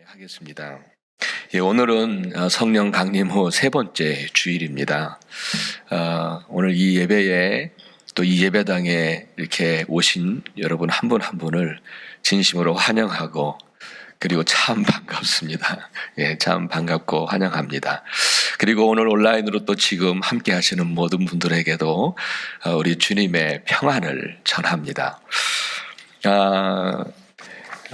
하겠습니다. 오늘은 성령 강림 후 세 번째 주일입니다. 오늘 이 예배에 또 이 예배당에 이렇게 오신 여러분 한 분 한 분을 진심으로 환영하고 그리고 참 반갑습니다. 참 반갑고 환영합니다. 그리고 오늘 온라인으로 또 지금 함께 하시는 모든 분들에게도 우리 주님의 평안을 전합니다.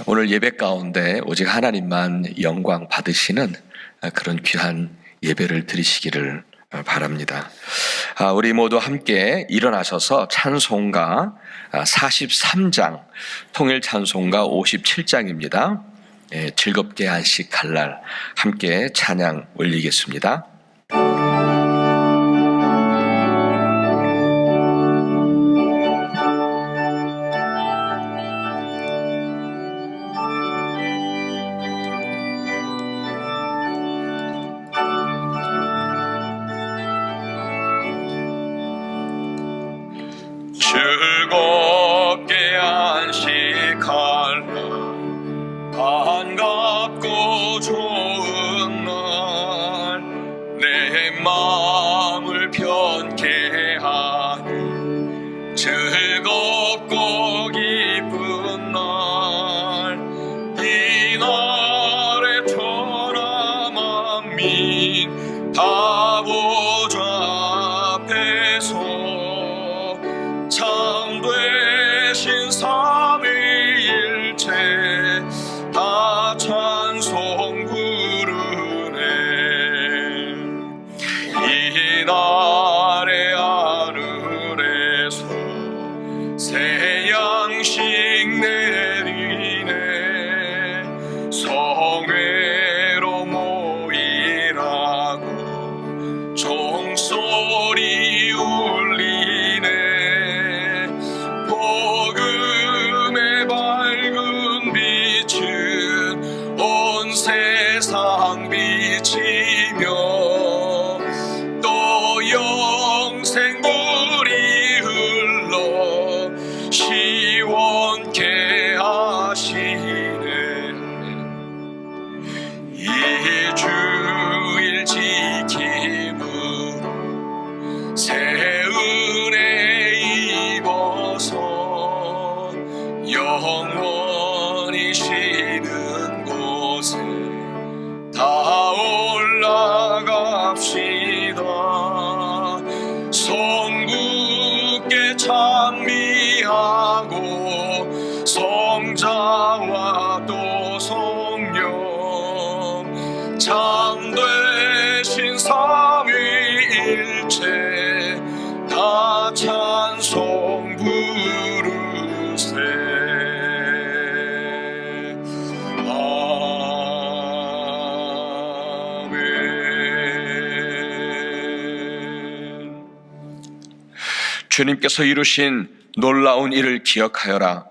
오늘 예배 가운데 오직 하나님만 영광 받으시는 그런 귀한 예배를 드리시기를 바랍니다. 우리 모두 함께 일어나셔서 찬송가 43장, 통일 찬송가 57장입니다. 즐겁게 안식할 날 함께 찬양 올리겠습니다. 즐겁게 안식할 날 반갑고 좋은 날 내 마음을 편케 하는 즐겁고 기쁜 날 이 날에 천하 만민 다 보좌 앞에서 참 되신 삼위일체 다 찬송 부르네. 이 날의 하늘에서 새 양식 내리네. 성회로 모이라고 종소리 울리네. 복음의 밝은 빛은 온 세상 비치며 또 영생물이 흘러 시원케 하시네. 이 주일 지킴으로 새 은혜 입어서 영원히 쉬는 곳에 다 올라갑시다. 성부께 찬미하고 성자와 또 성령 참 되신 삼위일체 다 찬송 부르세. 아멘. 주님께서 이루신 놀라운 일을 기억하여라.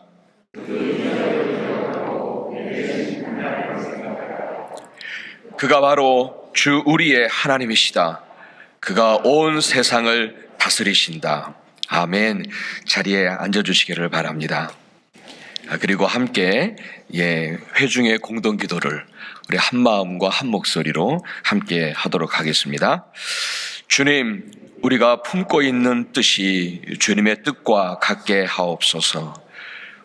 그가 바로 주 우리의 하나님이시다. 그가 온 세상을 다스리신다. 아멘. 자리에 앉아주시기를 바랍니다. 그리고 함께 회중의 공동기도를 우리 한 마음과 한 목소리로 함께 하도록 하겠습니다. 주님, 우리가 품고 있는 뜻이 주님의 뜻과 같게 하옵소서.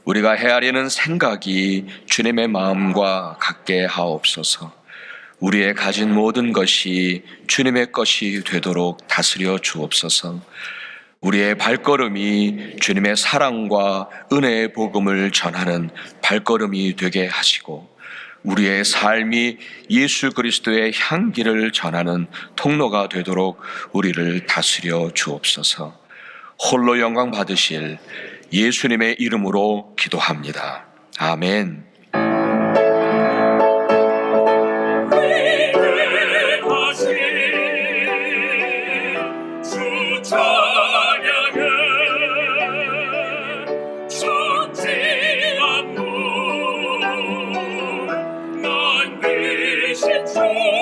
우리가 헤아리는 생각이 주님의 마음과 같게 하옵소서. 우리의 가진 모든 것이 주님의 것이 되도록 다스려 주옵소서. 우리의 발걸음이 주님의 사랑과 은혜의 복음을 전하는 발걸음이 되게 하시고 우리의 삶이 예수 그리스도의 향기를 전하는 통로가 되도록 우리를 다스려 주옵소서. 홀로 영광 받으실 예수님의 이름으로 기도합니다. 아멘. 우리 자야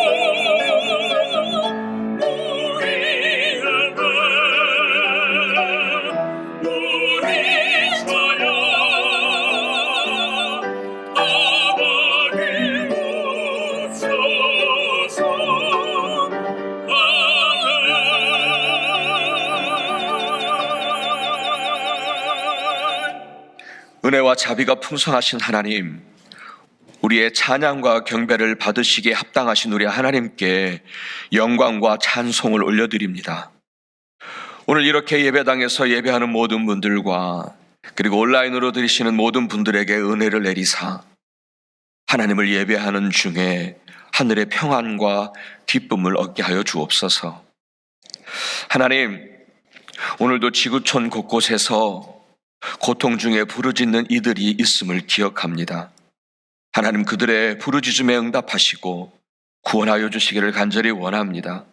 은혜와 자비가 풍성하신 하나님, 우리의 찬양과 경배를 받으시기에 합당하신 우리 하나님께 영광과 찬송을 올려드립니다. 오늘 이렇게 예배당에서 예배하는 모든 분들과 그리고 온라인으로 들으시는 모든 분들에게 은혜를 내리사 하나님을 예배하는 중에 하늘의 평안과 기쁨을 얻게 하여 주옵소서. 하나님, 오늘도 지구촌 곳곳에서 고통 중에 부르짖는 이들이 있음을 기억합니다. 하나님, 그들의 부르짖음에 응답하시고 구원하여 주시기를 간절히 원합니다.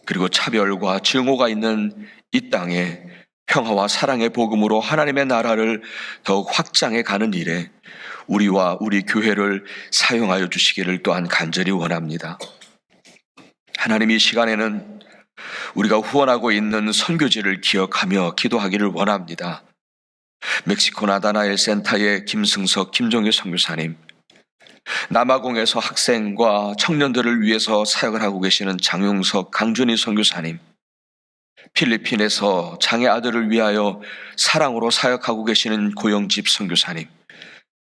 그리고 차별과 증오가 있는 이 땅에 평화와 사랑의 복음으로 하나님의 나라를 더욱 확장해 가는 일에 우리와 우리 교회를 사용하여 주시기를 또한 간절히 원합니다. 하나님, 이 시간에는 우리가 후원하고 있는 선교지를 기억하며 기도하기를 원합니다. 멕시코 나다나엘 센터의 김승석, 김종규 선교사님, 남아공에서 학생과 청년들을 위해서 사역을 하고 계시는 장용석, 강준희 선교사님, 필리핀에서 장애 아들을 위하여 사랑으로 사역하고 계시는 고영집 선교사님,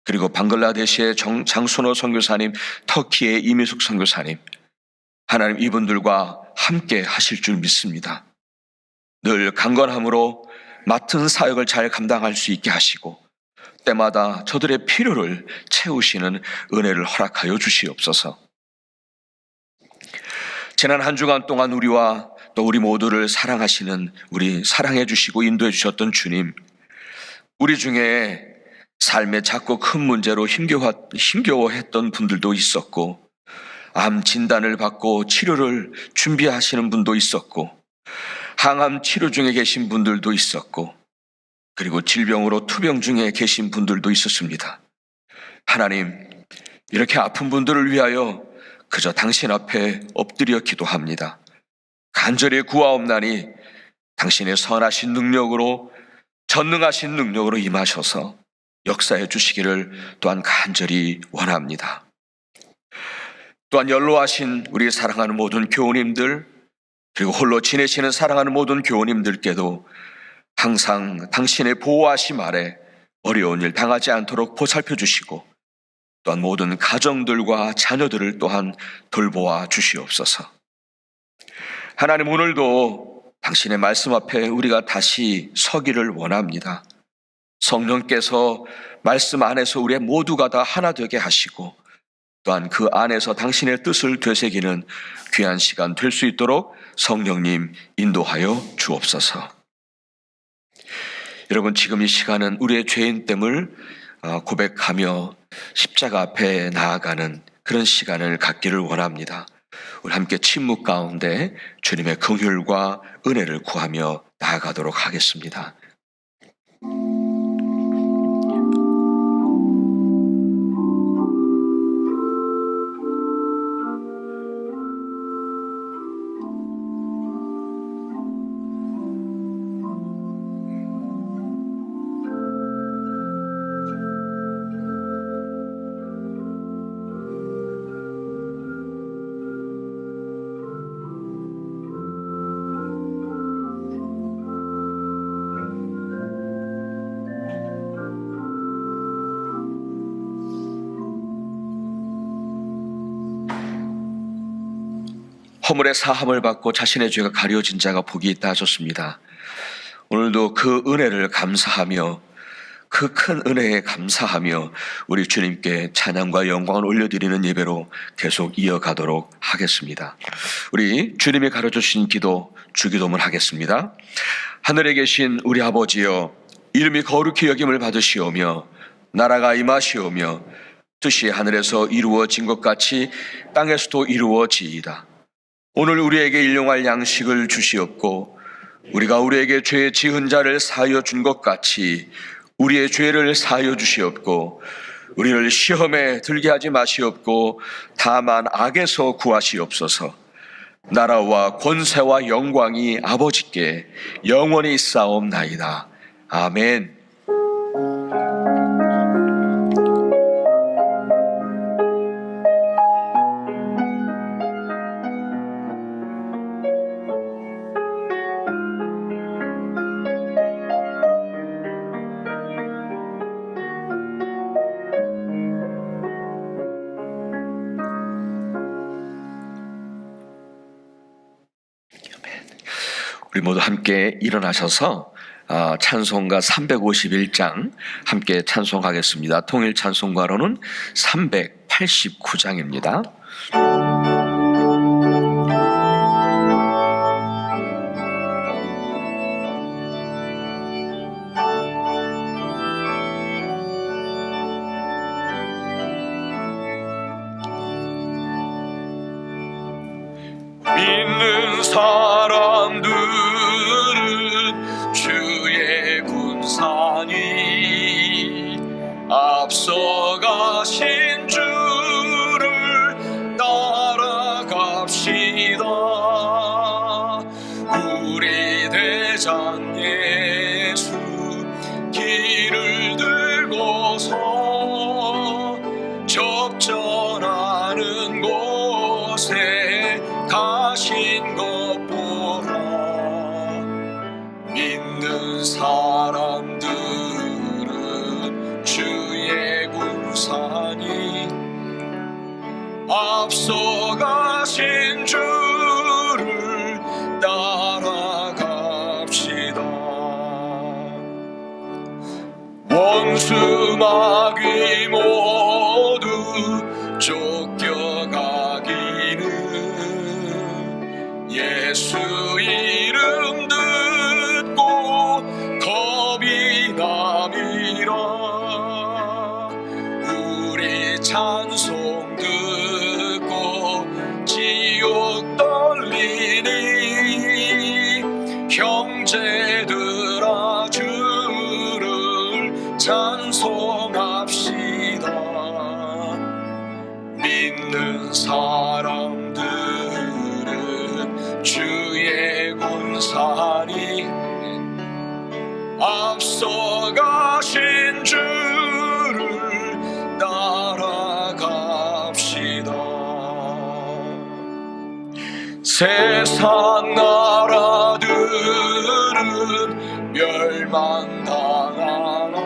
그리고 방글라데시의 장순호 선교사님, 터키의 이미숙 선교사님, 하나님, 이분들과 함께 하실 줄 믿습니다. 늘 강건함으로 맡은 사역을 잘 감당할 수 있게 하시고 때마다 저들의 필요를 채우시는 은혜를 허락하여 주시옵소서. 지난 한 주간 동안 우리와 또 우리 모두를 사랑하시는, 우리 사랑해 주시고 인도해 주셨던 주님, 우리 중에 삶의 작고 큰 문제로 힘겨워했던 분들도 있었고, 암 진단을 받고 치료를 준비하시는 분도 있었고, 항암 치료 중에 계신 분들도 있었고, 그리고 질병으로 투병 중에 계신 분들도 있었습니다. 하나님, 이렇게 아픈 분들을 위하여 그저 당신 앞에 엎드려 기도합니다. 간절히 구하옵나니 당신의 선하신 능력으로, 전능하신 능력으로 임하셔서 역사해 주시기를 또한 간절히 원합니다. 또한 연로하신 우리 사랑하는 모든 교우님들, 그리고 홀로 지내시는 사랑하는 모든 교우님들께도 항상 당신의 보호하심 아래 어려운 일 당하지 않도록 보살펴 주시고 또한 모든 가정들과 자녀들을 또한 돌보아 주시옵소서. 하나님, 오늘도 당신의 말씀 앞에 우리가 다시 서기를 원합니다. 성령께서 말씀 안에서 우리 모두가 다 하나 되게 하시고 또한 그 안에서 당신의 뜻을 되새기는 귀한 시간 될 수 있도록 성령님 인도하여 주옵소서. 여러분, 지금 이 시간은 우리의 죄인됨을 고백하며 십자가 앞에 나아가는 그런 시간을 갖기를 원합니다. 우리 함께 침묵 가운데 주님의 긍휼과 은혜를 구하며 나아가도록 하겠습니다. 허물의 사함을 받고 자신의 죄가 가려진 자가 복이 있다 하셨습니다. 오늘도 그 은혜를 감사하며 그 큰 은혜에 감사하며 우리 주님께 찬양과 영광을 올려드리는 예배로 계속 이어가도록 하겠습니다. 우리 주님이 가르쳐주신 기도, 주기도문 하겠습니다. 하늘에 계신 우리 아버지여, 이름이 거룩히 여김을 받으시오며 나라가 임하시오며 뜻이 하늘에서 이루어진 것 같이 땅에서도 이루어지이다. 오늘 우리에게 일용할 양식을 주시옵고 우리가 우리에게 죄 지은 자를 사하여 준 것 같이 우리의 죄를 사하여 주시옵고 우리를 시험에 들게 하지 마시옵고 다만 악에서 구하시옵소서. 나라와 권세와 영광이 아버지께 영원히 있사옵나이다. 아멘. 우리 모두 함께 일어나셔서 찬송가 351장 함께 찬송하겠습니다. 통일 찬송가로는 389장입니다. 믿는 사람들은 주의 군산이 앞서가신 주를 따라갑시다. 우리 대장 예수 길을 들고서 접전하는 곳에 가신 것 보라. 믿는 사람들은 주의 군산이 앞서가신 주를 따라갑시다. 원수 마귀 모두 쫓겨가기는 예수 이름 듣고 겁이 남이라. 우리 찬송 듣고 지옥 떨리니 형제들아 주를 찬송합시다. 믿는 사람들은 주의 군산이 앞서가신 주를 따라갑시다. 세상 나라들은 멸망당하나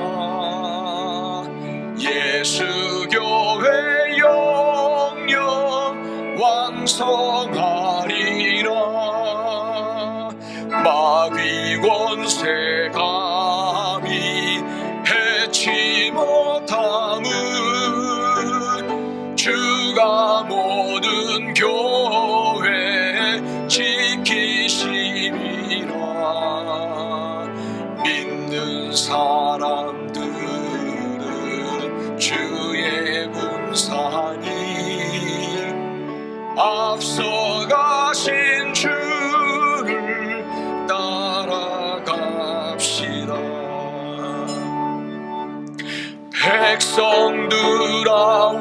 예수 교회 영영 왕성하리라. 마귀 권세 감히 해치 못함은 주가 모든 교회 지키심이라. 믿는 사람들은 주의 군산이 앞서가신 주를 따라갑시다. 백성들아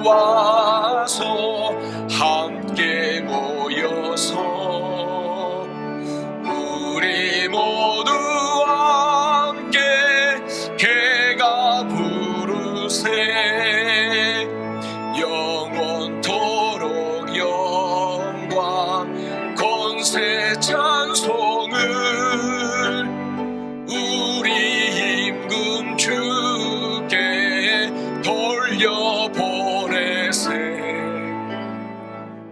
와서 함께 모여서 우리 모두 함께 개가 부르세. 영원토록 영광 권세 찬송을 우리 임금 주께 돌려보내세.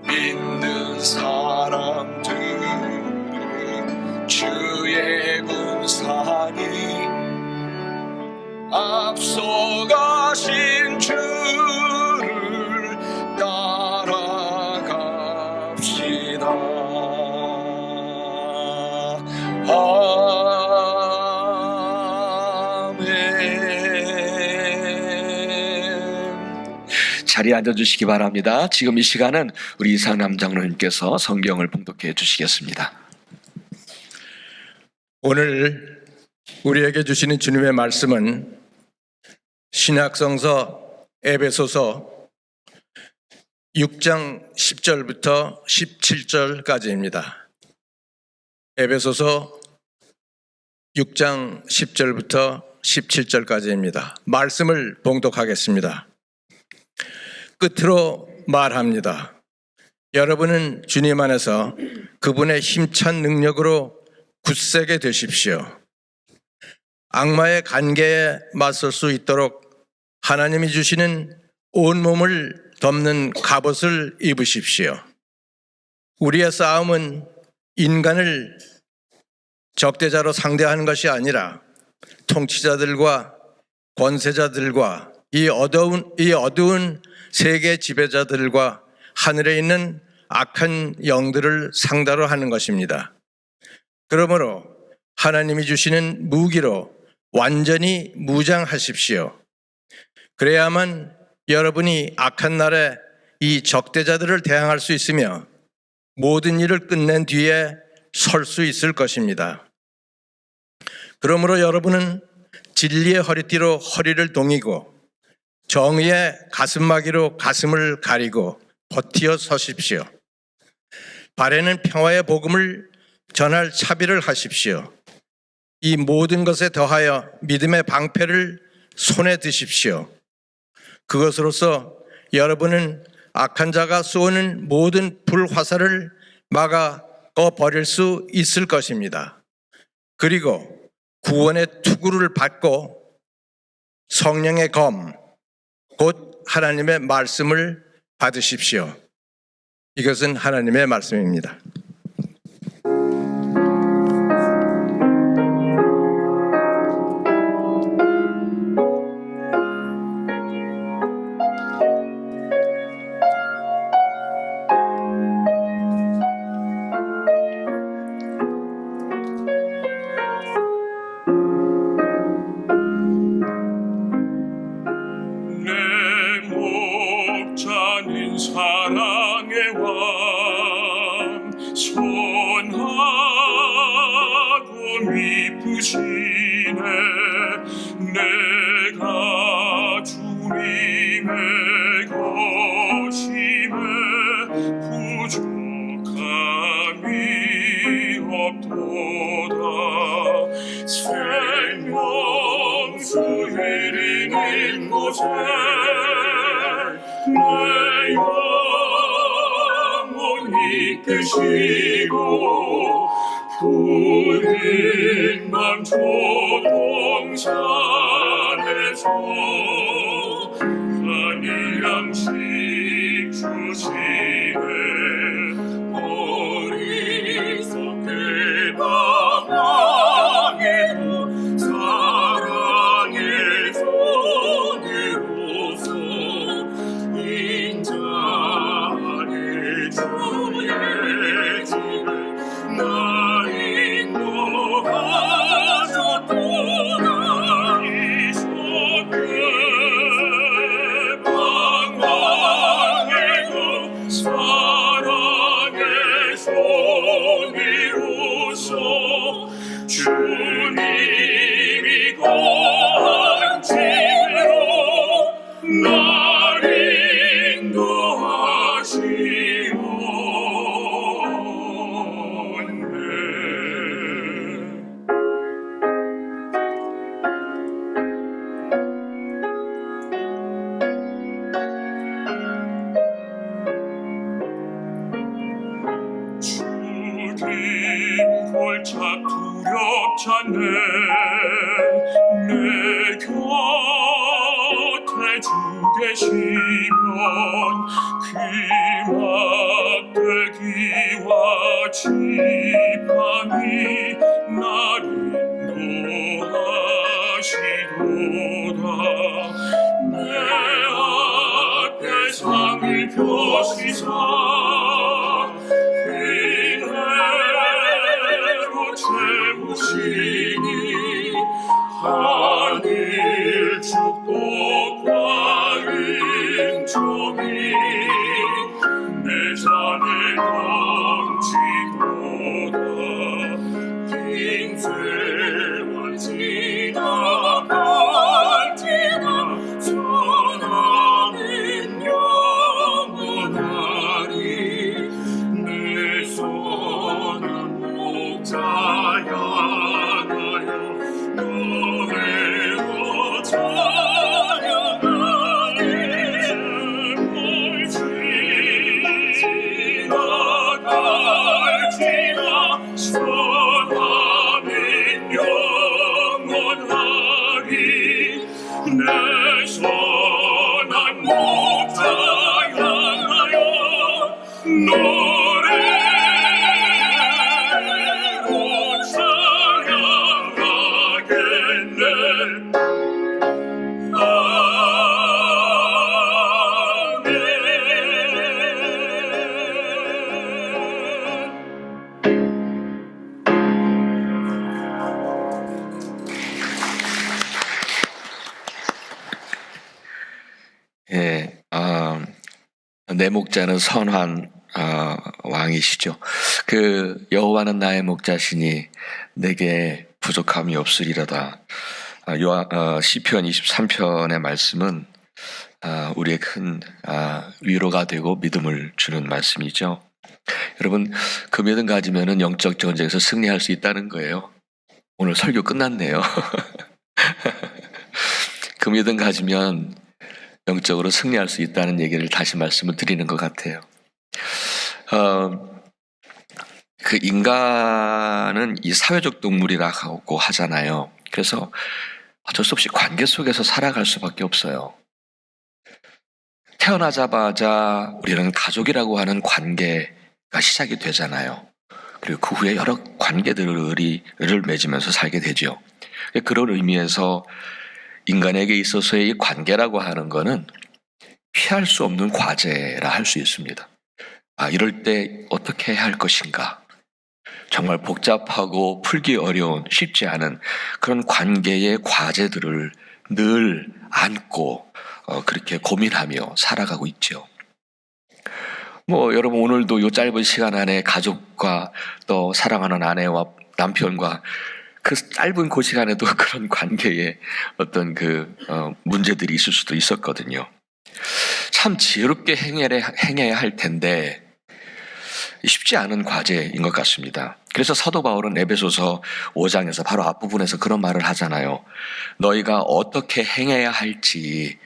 믿는 사람들은 주의 군산이 앞서가신 주를 따라갑시다. 자리에 앉아주시기 바랍니다. 지금 이 시간은 우리 이상남 장로님께서 성경을 봉독해 주시겠습니다. 오늘 우리에게 주시는 주님의 말씀은 신약성서 에베소서 6장 10절부터 17절까지입니다. 에베소서 6장 10절부터 17절까지입니다. 말씀을 봉독하겠습니다. 끝으로 말합니다. 여러분은 주님 안에서 그분의 힘찬 능력으로 굳세게 되십시오. 악마의 간계에 맞설 수 있도록 하나님이 주시는 온몸을 덮는 갑옷을 입으십시오. 우리의 싸움은 인간을 적대자로 상대하는 것이 아니라 통치자들과 권세자들과 이 어두운 세계 지배자들과 하늘에 있는 악한 영들을 상대로 하는 것입니다. 그러므로 하나님이 주시는 무기로 완전히 무장하십시오. 그래야만 여러분이 악한 날에 이 적대자들을 대항할 수 있으며 모든 일을 끝낸 뒤에 설 수 있을 것입니다. 그러므로 여러분은 진리의 허리띠로 허리를 동이고 정의의 가슴막이로 가슴을 가리고 버티어 서십시오. 발에는 평화의 복음을 전할 차비를 하십시오. 이 모든 것에 더하여 믿음의 방패를 손에 드십시오. 그것으로서 여러분은 악한 자가 쏘는 모든 불화살을 막아 꺼버릴 수 있을 것입니다. 그리고 구원의 투구를 받고 성령의 검, 곧 하나님의 말씀을 받으십시오. 이것은 하나님의 말씀입니다. 사랑의 왕 선하고 미쁘시네. 내가 주님의 것임에 부족함이 없도다. 생명수 흐르는 곳에 내 영혼 이끄시고 푸른 밤 초동산에서 하늘 양식 주시네. 어리석게 방황해도 사랑의 손으로서 인자하게 주의 집을 나 인도하셨도다. 이손에 방황해도 사랑의 손으로서 주님이 거한 집으로 날 인도하시오네. 주님 골짝 두렵잖네. 내 곁에 주 계시면 그 막대기와 지팡이 날 인도하시도다. 내 앞에 상을 펴시사 은혜로 채우시니 하늘 축복과 은총이 내 잔을 넘치도다. 긴 세월 지나갈지라 선함은 영원하리. 내 선한 목자야 나여 노래로 찬양하리. 내 목자는 선한 왕이시죠. 그 여호와는 나의 목자시니 내게 부족함이 없으리로다. 시편 23편의 말씀은 우리의 큰 위로가 되고 믿음을 주는 말씀이죠. 여러분, 그 믿음 가지면은 영적 전쟁에서 승리할 수 있다는 거예요. 오늘 설교 끝났네요. 그 믿음 가지면 영적으로 승리할 수 있다는 얘기를 다시 말씀을 드리는 것 같아요. 그 인간은 이 사회적 동물이라고 하잖아요. 그래서 어쩔 수 없이 관계 속에서 살아갈 수밖에 없어요. 태어나자마자 우리는 가족이라고 하는 관계가 시작이 되잖아요. 그리고 그 후에 여러 관계들을 맺으면서 살게 되죠. 그런 의미에서 인간에게 있어서의 이 관계라고 하는 것은 피할 수 없는 과제라 할 수 있습니다. 이럴 때 어떻게 해야 할 것인가? 정말 복잡하고 풀기 어려운, 쉽지 않은 그런 관계의 과제들을 늘 안고 그렇게 고민하며 살아가고 있죠. 여러분 오늘도 이 짧은 시간 안에 가족과 또 사랑하는 아내와 남편과 그 짧은 그 시간에도 그런 관계에 어떤 문제들이 있을 수도 있었거든요. 참 지혜롭게 행해야 할 텐데 쉽지 않은 과제인 것 같습니다. 그래서 사도 바울은 에베소서 5장에서 바로 앞부분에서 그런 말을 하잖아요. 너희가 어떻게 행해야 할지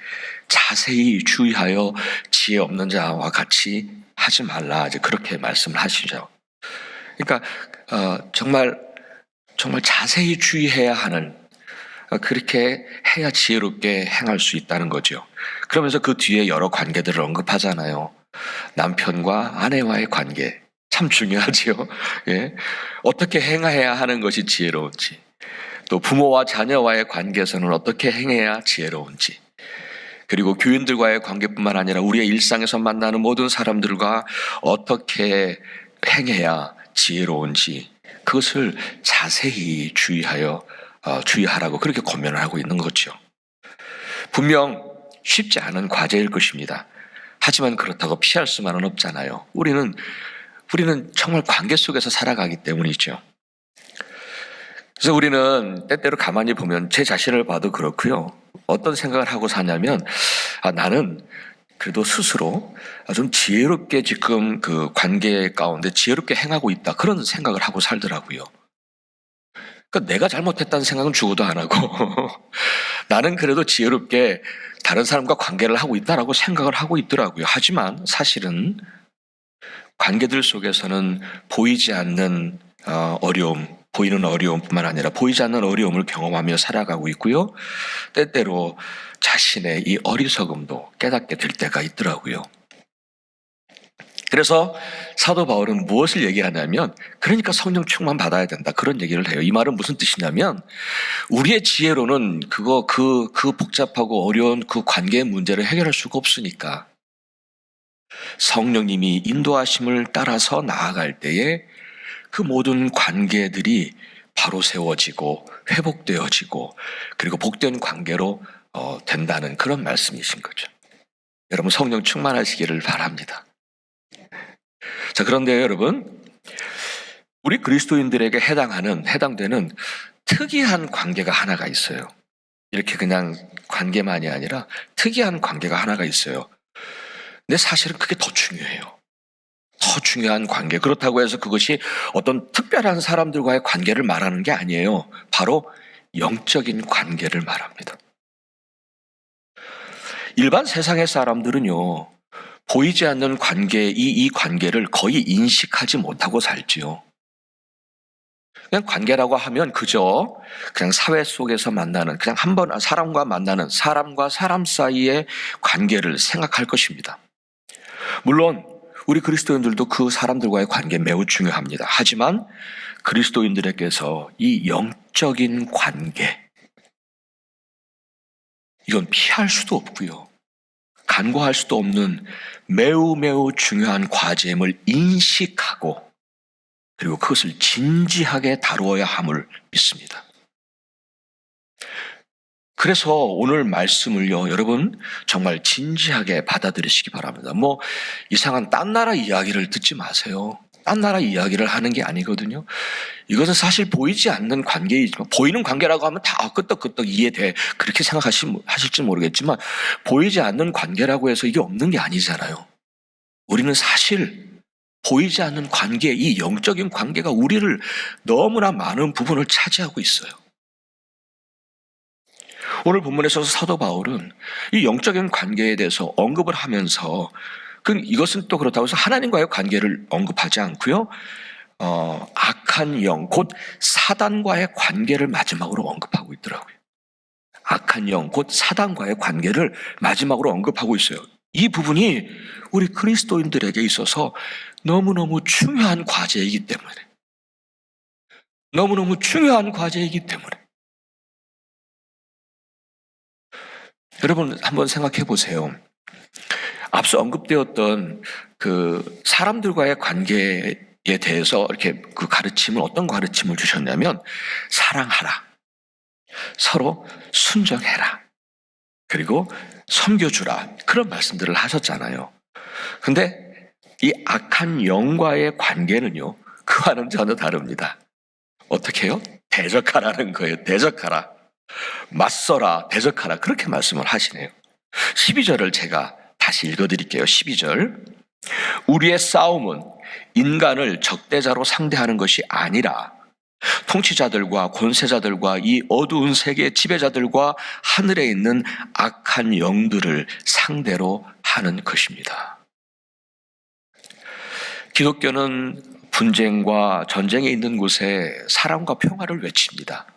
자세히 주의하여 지혜 없는 자와 같이 하지 말라. 이제 그렇게 말씀을 하시죠. 그러니까 정말 자세히 주의해야 하는, 그렇게 해야 지혜롭게 행할 수 있다는 거죠. 그러면서 그 뒤에 여러 관계들을 언급하잖아요. 남편과 아내와의 관계 참 중요하죠. 예. 어떻게 행해야 하는 것이 지혜로운지, 또 부모와 자녀와의 관계에서는 어떻게 행해야 지혜로운지, 그리고 교인들과의 관계뿐만 아니라 우리의 일상에서 만나는 모든 사람들과 어떻게 행해야 지혜로운지, 그것을 자세히 주의하라고 그렇게 권면을 하고 있는 거죠. 분명 쉽지 않은 과제일 것입니다. 하지만 그렇다고 피할 수만은 없잖아요. 우리는 정말 관계 속에서 살아가기 때문이죠. 그래서 우리는 때때로 가만히 보면 제 자신을 봐도 그렇고요. 어떤 생각을 하고 사냐면 나는 그래도 스스로 좀 지혜롭게 지금 그 관계 가운데 지혜롭게 행하고 있다, 그런 생각을 하고 살더라고요. 그러니까 내가 잘못했다는 생각은 죽어도 안 하고 나는 그래도 지혜롭게 다른 사람과 관계를 하고 있다라고 생각을 하고 있더라고요. 하지만 사실은 관계들 속에서는 보이지 않는 어려움, 보이는 어려움뿐만 아니라 보이지 않는 어려움을 경험하며 살아가고 있고요. 때때로 자신의 이 어리석음도 깨닫게 될 때가 있더라고요. 그래서 사도 바울은 무엇을 얘기하냐면, 그러니까 성령 충만 받아야 된다, 그런 얘기를 해요. 이 말은 무슨 뜻이냐면, 우리의 지혜로는 그 복잡하고 어려운 그 관계의 문제를 해결할 수가 없으니까 성령님이 인도하심을 따라서 나아갈 때에 그 모든 관계들이 바로 세워지고 회복되어지고 그리고 복된 관계로 된다는 그런 말씀이신 거죠. 여러분 성령 충만하시기를 바랍니다. 자, 그런데 여러분, 우리 그리스도인들에게 해당되는 특이한 관계가 하나가 있어요. 이렇게 그냥 관계만이 아니라 특이한 관계가 하나가 있어요. 근데 사실은 그게 더 중요해요. 더 중요한 관계. 그렇다고 해서 그것이 어떤 특별한 사람들과의 관계를 말하는 게 아니에요. 바로 영적인 관계를 말합니다. 일반 세상의 사람들은요, 보이지 않는 관계, 이 관계를 거의 인식하지 못하고 살지요. 그냥 관계라고 하면 그냥 사회 속에서 만나는, 그냥 사람과 사람 사이의 관계를 생각할 것입니다. 물론 우리 그리스도인들도 그 사람들과의 관계 매우 중요합니다. 하지만 그리스도인들에게서 이 영적인 관계, 이건 피할 수도 없고요, 간과할 수도 없는 매우 중요한 과제임을 인식하고 그리고 그것을 진지하게 다루어야 함을 믿습니다. 그래서 오늘 말씀을요, 여러분 정말 진지하게 받아들이시기 바랍니다. 뭐 이상한 딴 나라 이야기를 듣지 마세요. 딴 나라 이야기를 하는 게 아니거든요. 이것은 사실 보이지 않는 관계이지만, 보이는 관계라고 하면 다 끄떡끄떡 이해돼, 그렇게 생각하실지 모르겠지만, 보이지 않는 관계라고 해서 이게 없는 게 아니잖아요. 우리는 사실 보이지 않는 관계, 이 영적인 관계가 우리를 너무나 많은 부분을 차지하고 있어요. 오늘 본문에서 사도 바울은 이 영적인 관계에 대해서 언급을 하면서, 이것은 또 그렇다고 해서 하나님과의 관계를 언급하지 않고요, 악한 영, 곧 사단과의 관계를 마지막으로 언급하고 있더라고요. 악한 영, 곧 사단과의 관계를 마지막으로 언급하고 있어요. 이 부분이 우리 그리스도인들에게 있어서 너무너무 중요한 과제이기 때문에, 너무너무 중요한 과제이기 때문에, 여러분 한번 생각해 보세요. 앞서 언급되었던 그 사람들과의 관계에 대해서 이렇게 그 가르침을, 어떤 가르침을 주셨냐면, 사랑하라, 서로 순정해라, 그리고 섬겨주라, 그런 말씀들을 하셨잖아요. 근데 이 악한 영과의 관계는요, 그와는 전혀 다릅니다. 어떻게 해요? 대적하라는 거예요. 대적하라, 맞서라, 대적하라, 그렇게 말씀을 하시네요. 12절을 제가 다시 읽어드릴게요. 12절. 우리의 싸움은 인간을 적대자로 상대하는 것이 아니라 통치자들과 권세자들과 이 어두운 세계의 지배자들과 하늘에 있는 악한 영들을 상대로 하는 것입니다. 기독교는 분쟁과 전쟁에 있는 곳에 사랑과 평화를 외칩니다.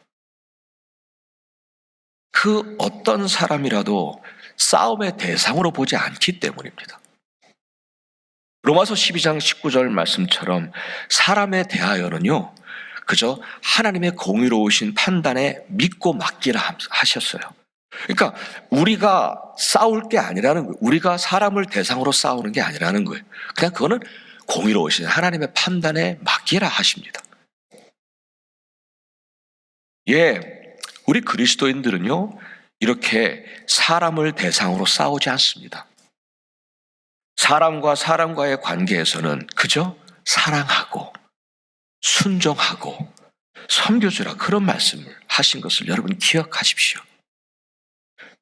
그 어떤 사람이라도 싸움의 대상으로 보지 않기 때문입니다. 로마서 12장 19절 말씀처럼 사람에 대하여는요, 그저 하나님의 공의로우신 판단에 믿고 맡기라 하셨어요. 그러니까 우리가 싸울 게 아니라는 거예요. 우리가 사람을 대상으로 싸우는 게 아니라는 거예요. 그냥 그거는 공의로우신 하나님의 판단에 맡기라 하십니다. 예, 우리 그리스도인들은요, 이렇게 사람을 대상으로 싸우지 않습니다. 사람과 사람과의 관계에서는 그저 사랑하고 순종하고 섬겨주라, 그런 말씀을 하신 것을 여러분 기억하십시오.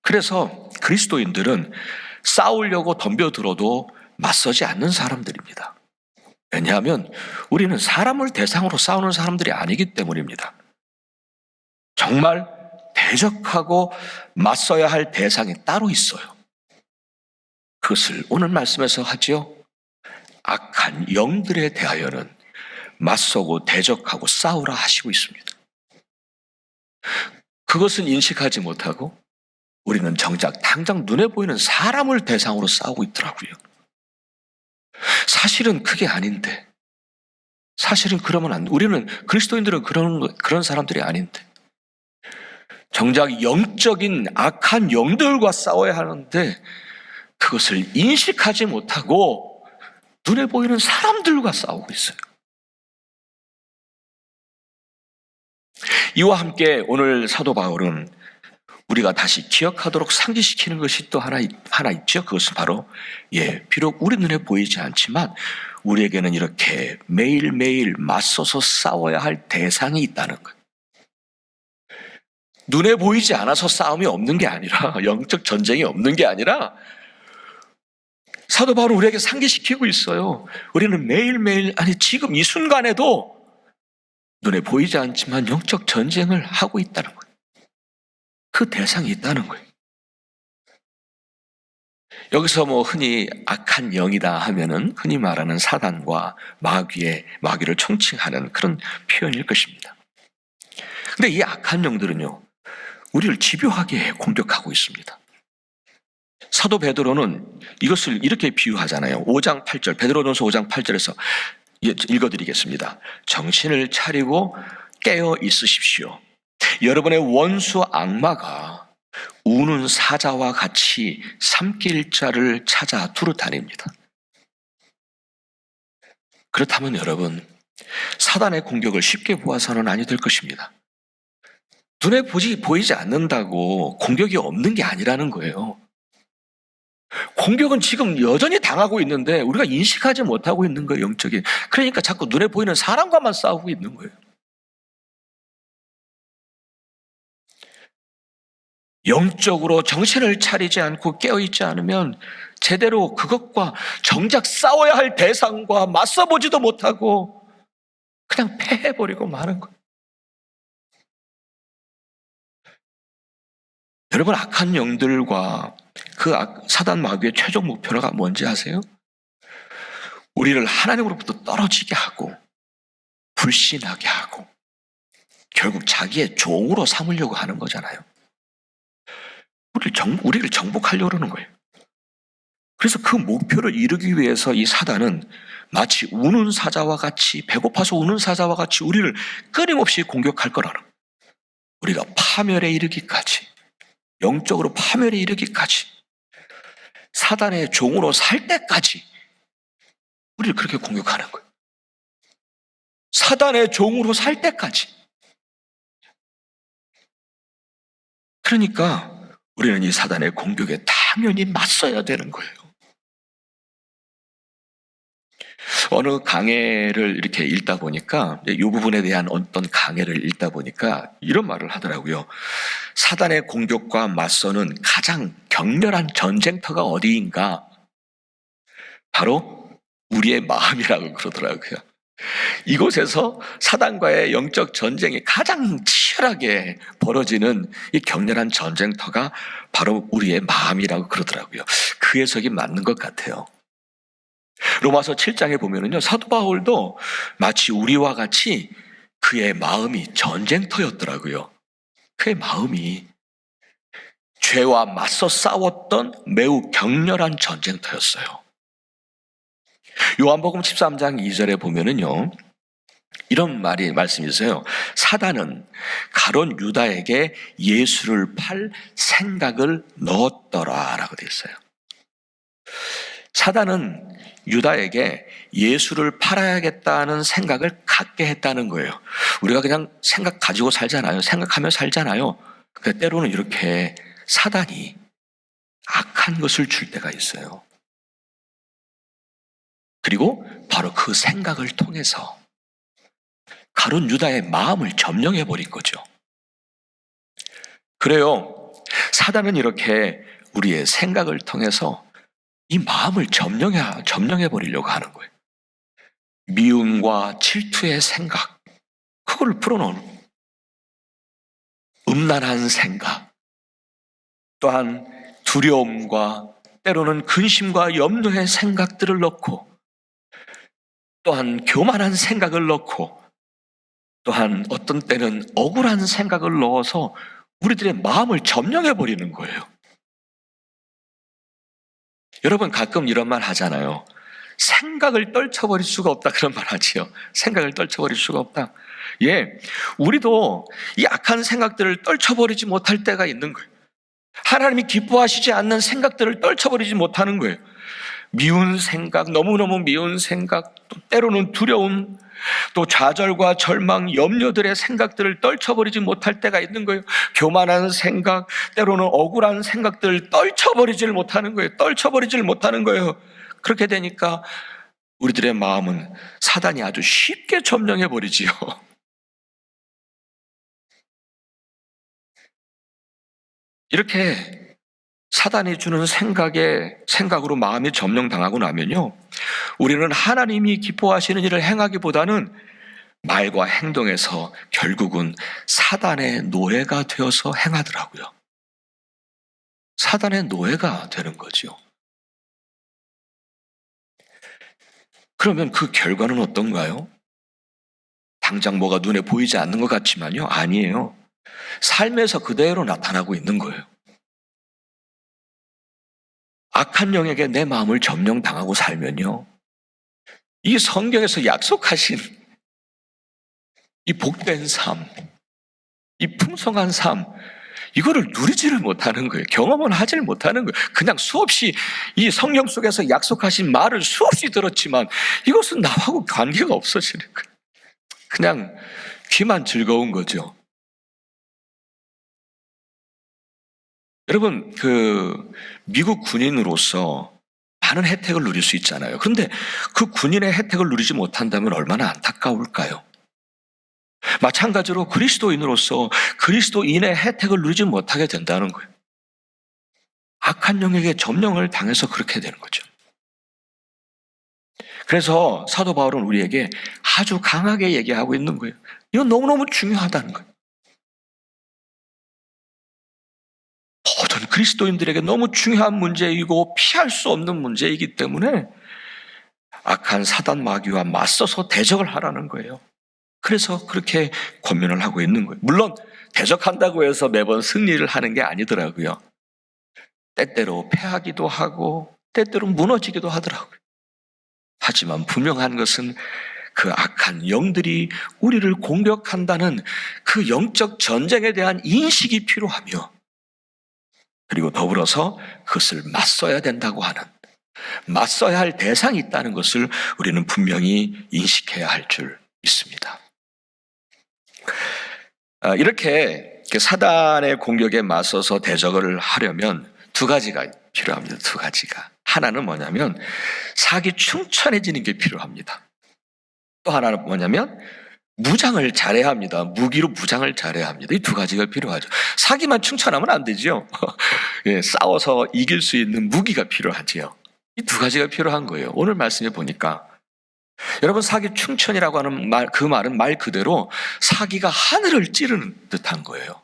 그래서 그리스도인들은 싸우려고 덤벼들어도 맞서지 않는 사람들입니다. 왜냐하면 우리는 사람을 대상으로 싸우는 사람들이 아니기 때문입니다. 정말 대적하고 맞서야 할 대상이 따로 있어요. 그것을 오늘 말씀에서 하죠. 악한 영들에 대하여는 맞서고 대적하고 싸우라 하시고 있습니다. 그것은 인식하지 못하고 우리는 정작 당장 눈에 보이는 사람을 대상으로 싸우고 있더라고요. 사실은 그게 아닌데, 사실은 그러면 안 돼. 우리는 그리스도인들은 그런 사람들이 아닌데, 정작 영적인 악한 영들과 싸워야 하는데 그것을 인식하지 못하고 눈에 보이는 사람들과 싸우고 있어요. 이와 함께 오늘 사도 바울은 우리가 다시 기억하도록 상기시키는 것이 또 하나 있죠. 그것은 바로, 비록 우리 눈에 보이지 않지만 우리에게는 이렇게 매일매일 맞서서 싸워야 할 대상이 있다는 거예요. 눈에 보이지 않아서 싸움이 없는 게 아니라, 영적 전쟁이 없는 게 아니라, 사도 바울은 우리에게 상기시키고 있어요. 우리는 매일매일, 아니 지금 이 순간에도 눈에 보이지 않지만 영적 전쟁을 하고 있다는 거예요. 그 대상이 있다는 거예요. 여기서 흔히 악한 영이다 하면은 흔히 말하는 사단과 마귀를 총칭하는 그런 표현일 것입니다. 근데 이 악한 영들은요, 우리를 집요하게 공격하고 있습니다. 사도 베드로는 이것을 이렇게 비유하잖아요. 5장 8절, 베드로전서 5장 8절에서 읽어드리겠습니다. 정신을 차리고 깨어 있으십시오. 여러분의 원수 악마가 우는 사자와 같이 삼킬 자를 찾아 두루 다닙니다. 그렇다면 여러분, 사단의 공격을 쉽게 보아서는 아니 될 것입니다. 눈에 보이지 않는다고 공격이 없는 게 아니라는 거예요. 공격은 지금 여전히 당하고 있는데 우리가 인식하지 못하고 있는 거예요, 영적인. 그러니까 자꾸 눈에 보이는 사람과만 싸우고 있는 거예요. 영적으로 정신을 차리지 않고 깨어있지 않으면 제대로 그것과 정작 싸워야 할 대상과 맞서보지도 못하고 그냥 패해버리고 마는 거예요. 여러분, 악한 영들과 그 사단 마귀의 최종 목표가 뭔지 아세요? 우리를 하나님으로부터 떨어지게 하고 불신하게 하고 결국 자기의 종으로 삼으려고 하는 거잖아요. 우리를 정복하려고 그러는 거예요. 그래서 그 목표를 이루기 위해서 이 사단은 마치 우는 사자와 같이, 배고파서 우는 사자와 같이 우리를 끊임없이 공격할 거라는 거예요. 우리가 파멸에 이르기까지, 영적으로 파멸에 이르기까지, 사단의 종으로 살 때까지 우리를 그렇게 공격하는 거예요. 사단의 종으로 살 때까지. 그러니까 우리는 이 사단의 공격에 당연히 맞서야 되는 거예요. 어느 강해를 이렇게 읽다 보니까, 이 부분에 대한 어떤 강해를 읽다 보니까 이런 말을 하더라고요. 사단의 공격과 맞서는 가장 격렬한 전쟁터가 어디인가? 바로 우리의 마음이라고 그러더라고요. 이곳에서 사단과의 영적 전쟁이 가장 치열하게 벌어지는 이 격렬한 전쟁터가 바로 우리의 마음이라고 그러더라고요. 그 해석이 맞는 것 같아요. 로마서 7장에 보면은요, 사도 바울도 마치 우리와 같이 그의 마음이 전쟁터였더라고요. 그의 마음이 죄와 맞서 싸웠던 매우 격렬한 전쟁터였어요. 요한복음 13장 2절에 보면은요, 이런 말씀이 있어요. 사단은 가룟 유다에게 예수를 팔 생각을 넣었더라 라고 되어 있어요. 사단은 유다에게 예수를 팔아야겠다는 생각을 갖게 했다는 거예요. 우리가 그냥 생각 가지고 살잖아요. 생각하며 살잖아요. 근데 때로는 이렇게 사단이 악한 것을 줄 때가 있어요. 그리고 바로 그 생각을 통해서 가룟 유다의 마음을 점령해 버린 거죠. 그래요. 사단은 이렇게 우리의 생각을 통해서 이 마음을 점령해 버리려고 하는 거예요. 미움과 질투의 생각, 그걸 풀어놓은 음란한 생각, 또한 두려움과 때로는 근심과 염려의 생각들을 넣고, 또한 교만한 생각을 넣고, 또한 어떤 때는 억울한 생각을 넣어서 우리들의 마음을 점령해 버리는 거예요. 여러분, 가끔 이런 말 하잖아요. 생각을 떨쳐버릴 수가 없다, 그런 말 하지요. 생각을 떨쳐버릴 수가 없다. 예, 우리도 이 악한 생각들을 떨쳐버리지 못할 때가 있는 거예요. 하나님이 기뻐하시지 않는 생각들을 떨쳐버리지 못하는 거예요. 미운 생각, 너무너무 미운 생각, 또 때로는 두려움, 또 좌절과 절망, 염려들의 생각들을 떨쳐버리지 못할 때가 있는 거예요. 교만한 생각, 때로는 억울한 생각들을 떨쳐버리질 못하는 거예요. 떨쳐버리질 못하는 거예요. 그렇게 되니까 우리들의 마음은 사단이 아주 쉽게 점령해버리지요. 이렇게 사단이 주는 생각으로 마음이 점령당하고 나면요, 우리는 하나님이 기뻐하시는 일을 행하기보다는 말과 행동에서 결국은 사단의 노예가 되어서 행하더라고요. 사단의 노예가 되는 거죠. 그러면 그 결과는 어떤가요? 당장 뭐가 눈에 보이지 않는 것 같지만요, 아니에요. 삶에서 그대로 나타나고 있는 거예요. 악한 영에게 내 마음을 점령당하고 살면요, 이 성경에서 약속하신 이 복된 삶, 이 풍성한 삶, 이거를 누리지를 못하는 거예요. 경험은 하지를 못하는 거예요. 그냥 수없이 이 성경 속에서 약속하신 말을 수없이 들었지만 이것은 나하고 관계가 없어지는 거예요. 그냥 귀만 즐거운 거죠. 여러분, 미국 군인으로서 많은 혜택을 누릴 수 있잖아요. 그런데 그 군인의 혜택을 누리지 못한다면 얼마나 안타까울까요? 마찬가지로 그리스도인으로서 그리스도인의 혜택을 누리지 못하게 된다는 거예요. 악한 영에게 점령을 당해서 그렇게 되는 거죠. 그래서 사도 바울은 우리에게 아주 강하게 얘기하고 있는 거예요. 이건 너무너무 중요하다는 거예요. 모든 그리스도인들에게 너무 중요한 문제이고 피할 수 없는 문제이기 때문에 악한 사단 마귀와 맞서서 대적을 하라는 거예요. 그래서 그렇게 권면을 하고 있는 거예요. 물론 대적한다고 해서 매번 승리를 하는 게 아니더라고요. 때때로 패하기도 하고 때때로 무너지기도 하더라고요. 하지만 분명한 것은 그 악한 영들이 우리를 공격한다는 그 영적 전쟁에 대한 인식이 필요하며, 그리고 더불어서 그것을 맞서야 된다고 하는, 맞서야 할 대상이 있다는 것을 우리는 분명히 인식해야 할 줄 믿습니다. 이렇게 사단의 공격에 맞서서 대적을 하려면 두 가지가 필요합니다. 두 가지가. 하나는 뭐냐면 사기 충천해지는 게 필요합니다. 또 하나는 뭐냐면 무장을 잘해야 합니다. 무기로 무장을 잘해야 합니다. 이 두 가지가 필요하죠. 사기만 충천하면 안 되죠. 예, 싸워서 이길 수 있는 무기가 필요하지요. 이 두 가지가 필요한 거예요. 오늘 말씀해 보니까 여러분, 사기 충천이라고 하는 말, 그 말은 말 그대로 사기가 하늘을 찌르는 듯한 거예요.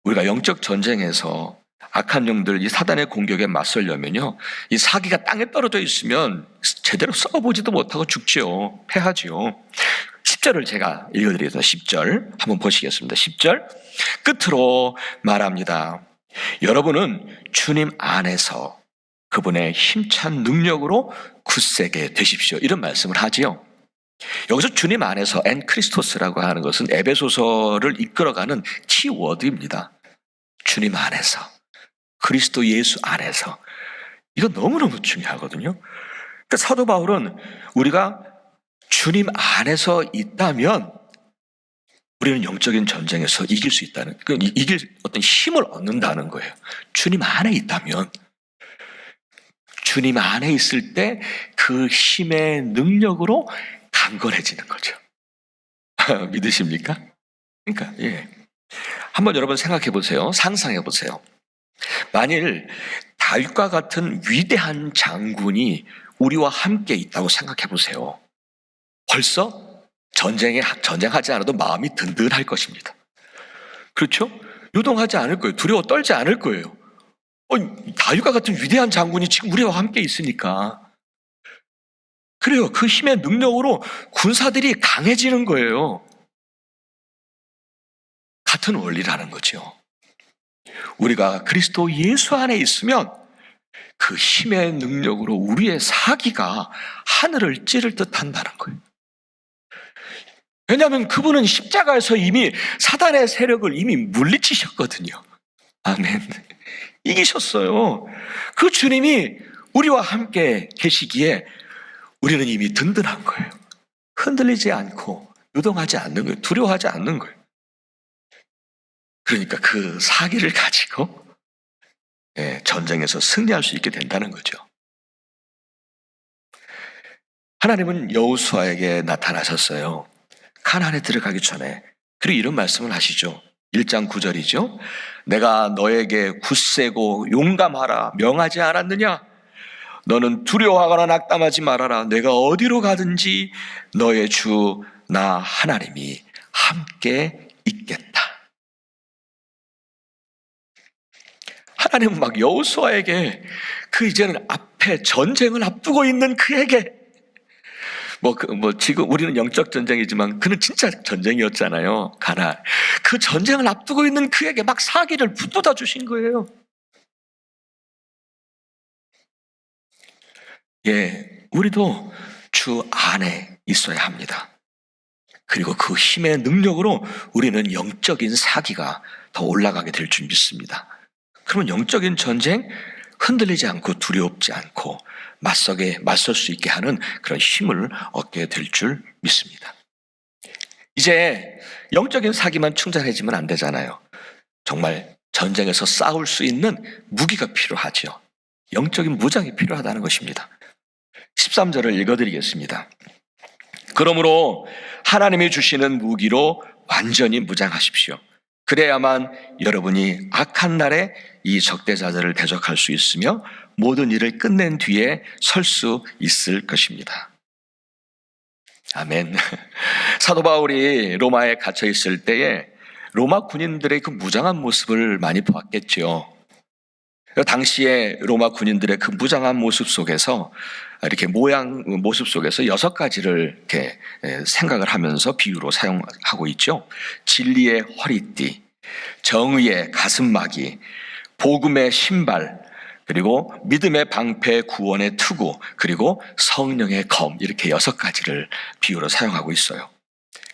우리가 영적 전쟁에서 악한 영들, 이 사단의 공격에 맞서려면요, 이 사기가 땅에 떨어져 있으면 제대로 써보지도 못하고 죽지요. 패하지요. 10절을 제가 읽어드리겠습니다. 10절 한번 보시겠습니다. 10절 끝으로 말합니다. 여러분은 주님 안에서 그분의 힘찬 능력으로 굳세게 되십시오. 이런 말씀을 하지요. 여기서 주님 안에서 엔크리스토스라고 하는 것은 에베소서를 이끌어가는 키워드입니다. 주님 안에서, 그리스도 예수 안에서. 이거 너무너무 중요하거든요. 그러니까 사도 바울은 우리가 주님 안에서 있다면 우리는 영적인 전쟁에서 이길 수 있다는, 이길 어떤 힘을 얻는다는 거예요. 주님 안에 있다면, 주님 안에 있을 때 그 힘의 능력으로 강건해지는 거죠. 믿으십니까? 그러니까, 예. 한번 여러분 생각해 보세요. 상상해 보세요. 만일 다윗과 같은 위대한 장군이 우리와 함께 있다고 생각해 보세요. 벌써 전쟁하지 않아도 마음이 든든할 것입니다. 그렇죠? 요동하지 않을 거예요. 두려워 떨지 않을 거예요. 다윗과 같은 위대한 장군이 지금 우리와 함께 있으니까. 그래요. 그 힘의 능력으로 군사들이 강해지는 거예요. 같은 원리라는 거죠. 우리가 그리스도 예수 안에 있으면 그 힘의 능력으로 우리의 사기가 하늘을 찌를 듯 한다는 거예요. 왜냐하면 그분은 십자가에서 이미 사단의 세력을 이미 물리치셨거든요. 아멘. 이기셨어요. 그 주님이 우리와 함께 계시기에 우리는 이미 든든한 거예요. 흔들리지 않고 요동하지 않는 거예요. 두려워하지 않는 거예요. 그러니까 그 사기를 가지고 전쟁에서 승리할 수 있게 된다는 거죠. 하나님은 여호수아에게 나타나셨어요. 가나안에 들어가기 전에. 그리고 이런 말씀을 하시죠. 1장 9절이죠. 내가 너에게 굳세고 용감하라 명하지 않았느냐? 너는 두려워하거나 낙담하지 말아라. 내가 어디로 가든지 너의 주 나 하나님이 함께 있겠다. 하나님은 막 여호수아에게 그 이제는 앞에 전쟁을 앞두고 있는 그에게 지금 우리는 영적 전쟁이지만 그는 진짜 전쟁이었잖아요. 가나안. 그 전쟁을 앞두고 있는 그에게 막 사기를 붙돋아 주신 거예요. 예, 우리도 주 안에 있어야 합니다. 그리고 그 힘의 능력으로 우리는 영적인 사기가 더 올라가게 될 줄 믿습니다. 그러면 영적인 전쟁 흔들리지 않고 두렵지 않고 맞설 수 있게 하는 그런 힘을 얻게 될 줄 믿습니다. 이제 영적인 사기만 충전해지면 안 되잖아요. 정말 전쟁에서 싸울 수 있는 무기가 필요하죠. 영적인 무장이 필요하다는 것입니다. 13절을 읽어드리겠습니다. 그러므로 하나님이 주시는 무기로 완전히 무장하십시오. 그래야만 여러분이 악한 날에 이 적대자들을 대적할 수 있으며 모든 일을 끝낸 뒤에 설 수 있을 것입니다. 아멘. 사도 바울이 로마에 갇혀 있을 때에 로마 군인들의 그 무장한 모습을 많이 보았겠죠. 당시에 로마 군인들의 그 무장한 모습 속에서 이렇게 모습 속에서 6가지를 이렇게 생각을 하면서 비유로 사용하고 있죠. 진리의 허리띠, 정의의 가슴막이, 복음의 신발, 그리고 믿음의 방패, 구원의 투구, 그리고 성령의 검, 이렇게 6가지를 비유로 사용하고 있어요.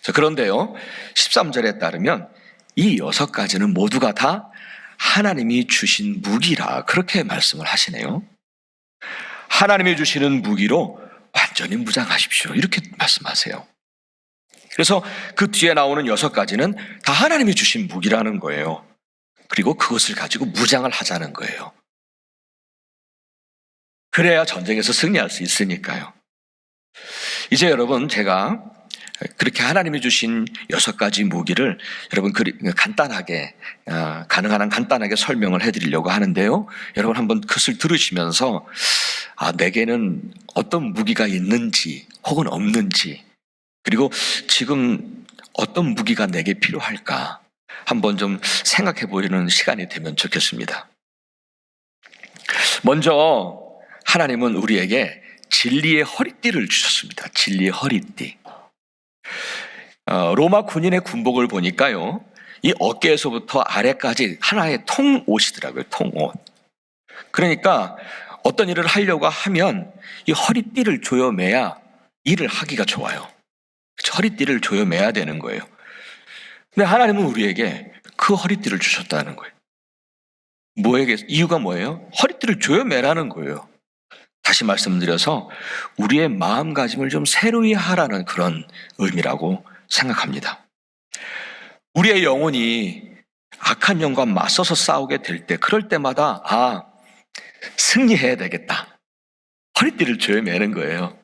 자, 그런데요, 13절에 따르면 이 6가지는 모두가 다 하나님이 주신 무기라, 그렇게 말씀을 하시네요. 하나님이 주시는 무기로 완전히 무장하십시오, 이렇게 말씀하세요. 그래서 그 뒤에 나오는 6가지는 다 하나님이 주신 무기라는 거예요. 그리고 그것을 가지고 무장을 하자는 거예요. 그래야 전쟁에서 승리할 수 있으니까요. 이제 여러분, 제가 그렇게 하나님이 주신 6가지 무기를 여러분 간단하게, 가능한 한 간단하게 설명을 해드리려고 하는데요. 여러분 한번 그것을 들으시면서 내게는 어떤 무기가 있는지 혹은 없는지, 그리고 지금 어떤 무기가 내게 필요할까 한번 좀 생각해 보이는 시간이 되면 좋겠습니다. 먼저 하나님은 우리에게 진리의 허리띠를 주셨습니다. 진리의 허리띠. 로마 군인의 군복을 보니까요, 이 어깨에서부터 아래까지 하나의 통옷이더라고요. 통옷. 그러니까 어떤 일을 하려고 하면 이 허리띠를 조여매야 일을 하기가 좋아요. 허리띠를 조여매야 되는 거예요. 근데 하나님은 우리에게 그 허리띠를 주셨다는 거예요. 이유가 뭐예요? 허리띠를 조여매라는 거예요. 다시 말씀드려서 우리의 마음가짐을 좀 새로이 하라는 그런 의미라고 생각합니다. 우리의 영혼이 악한 영과 맞서서 싸우게 될 때, 그럴 때마다 승리해야 되겠다, 허리띠를 조여매는 거예요.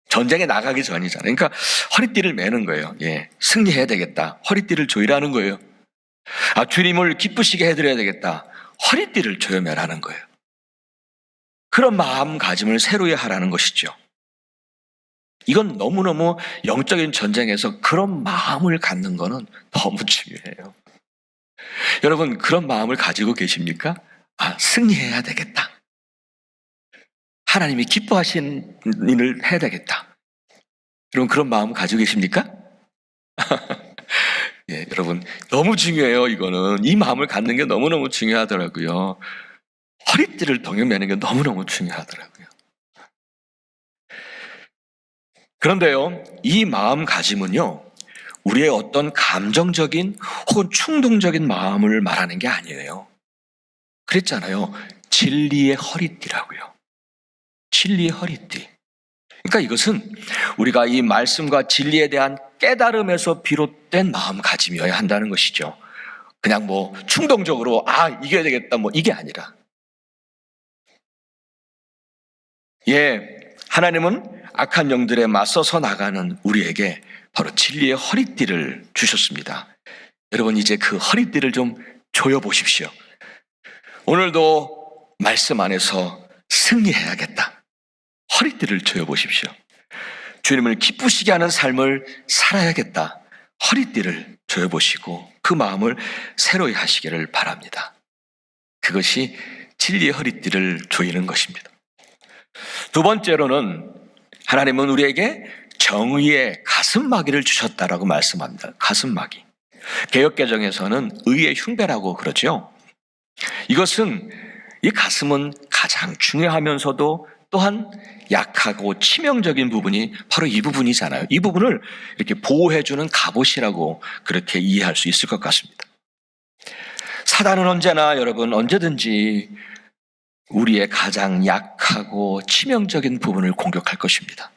전쟁에 나가기 전이잖아요. 그러니까 허리띠를 매는 거예요. 승리해야 되겠다, 허리띠를 조이라는 거예요. 주님을 기쁘시게 해드려야 되겠다, 허리띠를 조여매라는 거예요. 그런 마음가짐을 새로이 하라는 것이죠. 이건 너무너무 영적인 전쟁에서 그런 마음을 갖는 것은 너무 중요해요. 여러분, 그런 마음을 가지고 계십니까? 승리해야 되겠다, 하나님이 기뻐하시는 일을 해야 되겠다, 여러분 그런 마음 가지고 계십니까? 여러분 너무 중요해요. 이거는 이 마음을 갖는 게 너무너무 중요하더라고요. 허리띠를 동여매는 게 너무너무 중요하더라고요. 그런데요, 이 마음가짐은요, 우리의 어떤 감정적인 혹은 충동적인 마음을 말하는 게 아니에요. 그랬잖아요. 진리의 허리띠라고요. 진리의 허리띠. 그러니까 이것은 우리가 이 말씀과 진리에 대한 깨달음에서 비롯된 마음가짐이어야 한다는 것이죠. 그냥 충동적으로 이겨야 되겠다 이게 아니라, 하나님은 악한 영들에 맞서서 나가는 우리에게 바로 진리의 허리띠를 주셨습니다. 여러분 이제 그 허리띠를 좀 조여보십시오. 오늘도 말씀 안에서 승리해야겠다, 허리띠를 조여보십시오. 주님을 기쁘시게 하는 삶을 살아야겠다, 허리띠를 조여보시고 그 마음을 새로이 하시기를 바랍니다. 그것이 진리의 허리띠를 조이는 것입니다. 두 번째로는 하나님은 우리에게 정의의 가슴막이를 주셨다라고 말씀합니다. 가슴막이. 개역개정에서는 의의 흉배라고 그러죠. 이것은, 이 가슴은 가장 중요하면서도 또한 약하고 치명적인 부분이 바로 이 부분이잖아요. 이 부분을 이렇게 보호해주는 갑옷이라고 그렇게 이해할 수 있을 것 같습니다. 사단은 언제나 여러분 언제든지 우리의 가장 약하고 치명적인 부분을 공격할 것입니다.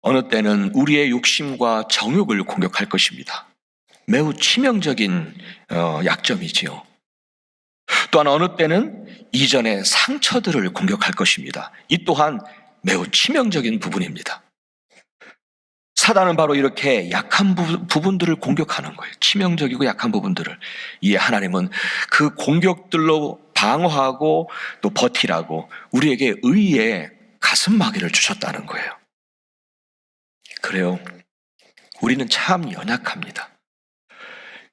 어느 때는 우리의 욕심과 정욕을 공격할 것입니다. 매우 치명적인 약점이지요. 또한 어느 때는 이전의 상처들을 공격할 것입니다. 이 또한 매우 치명적인 부분입니다. 사단은 바로 이렇게 약한 부분들을 공격하는 거예요. 치명적이고 약한 부분들을. 이에 하나님은 그 공격들로 방어하고 또 버티라고 우리에게 의의 가슴마개를 주셨다는 거예요. 그래요. 우리는 참 연약합니다.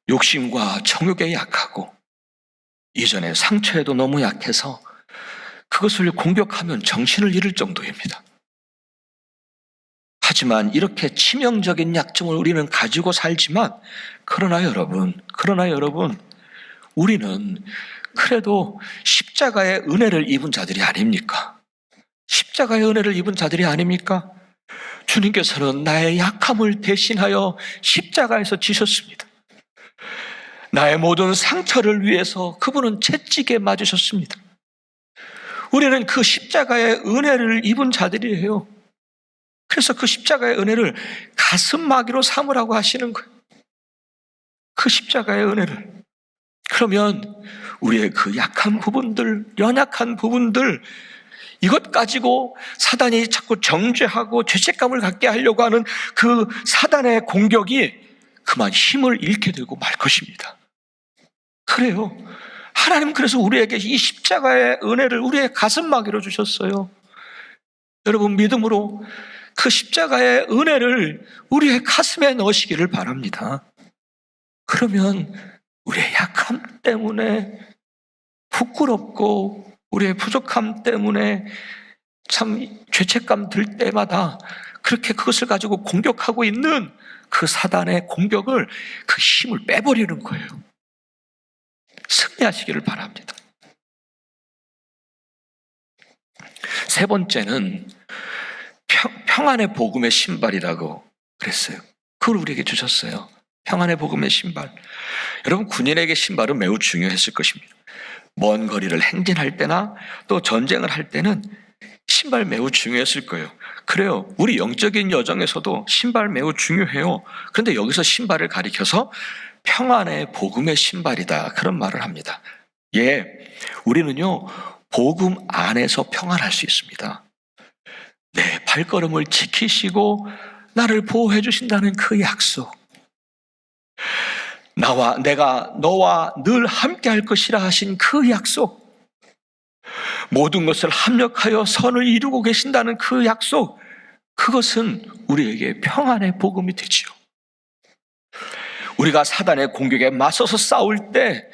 욕심과 정욕에 약하고 이전에 상처에도 너무 약해서 그것을 공격하면 정신을 잃을 정도입니다. 하지만 이렇게 치명적인 약점을 우리는 가지고 살지만 그러나 여러분, 우리는 그래도 십자가의 은혜를 입은 자들이 아닙니까? 십자가의 은혜를 입은 자들이 아닙니까? 주님께서는 나의 약함을 대신하여 십자가에서 지셨습니다. 나의 모든 상처를 위해서 그분은 채찍에 맞으셨습니다. 우리는 그 십자가의 은혜를 입은 자들이에요. 그래서 그 십자가의 은혜를 가슴마기로 삼으라고 하시는 거예요. 그 십자가의 은혜를. 그러면 우리의 그 약한 부분들, 연약한 부분들, 이것 가지고 사단이 자꾸 정죄하고 죄책감을 갖게 하려고 하는 그 사단의 공격이 그만 힘을 잃게 되고 말 것입니다. 그래요. 하나님 그래서 우리에게 이 십자가의 은혜를 우리의 가슴마개로 주셨어요. 여러분 믿음으로 그 십자가의 은혜를 우리의 가슴에 넣으시기를 바랍니다. 그러면 우리의 약함 때문에 부끄럽고 우리의 부족함 때문에 참 죄책감 들 때마다 그렇게 그것을 가지고 공격하고 있는 그 사단의 공격을 그 힘을 빼버리는 거예요. 승리하시기를 바랍니다. 세 번째는 평안의 복음의 신발이라고 그랬어요. 그걸 우리에게 주셨어요. 평안의 복음의 신발. 여러분 군인에게 신발은 매우 중요했을 것입니다. 먼 거리를 행진할 때나 또 전쟁을 할 때는 신발 매우 중요했을 거예요. 그래요. 우리 영적인 여정에서도 신발 매우 중요해요. 그런데 여기서 신발을 가리켜서 평안의 복음의 신발이다 그런 말을 합니다. 예, 우리는요 복음 안에서 평안할 수 있습니다. 내 발걸음을 지키시고 나를 보호해 주신다는 그 약속, 내가 너와 늘 함께 할 것이라 하신 그 약속, 모든 것을 합력하여 선을 이루고 계신다는 그 약속, 그것은 우리에게 평안의 복음이 되지요. 우리가 사단의 공격에 맞서서 싸울 때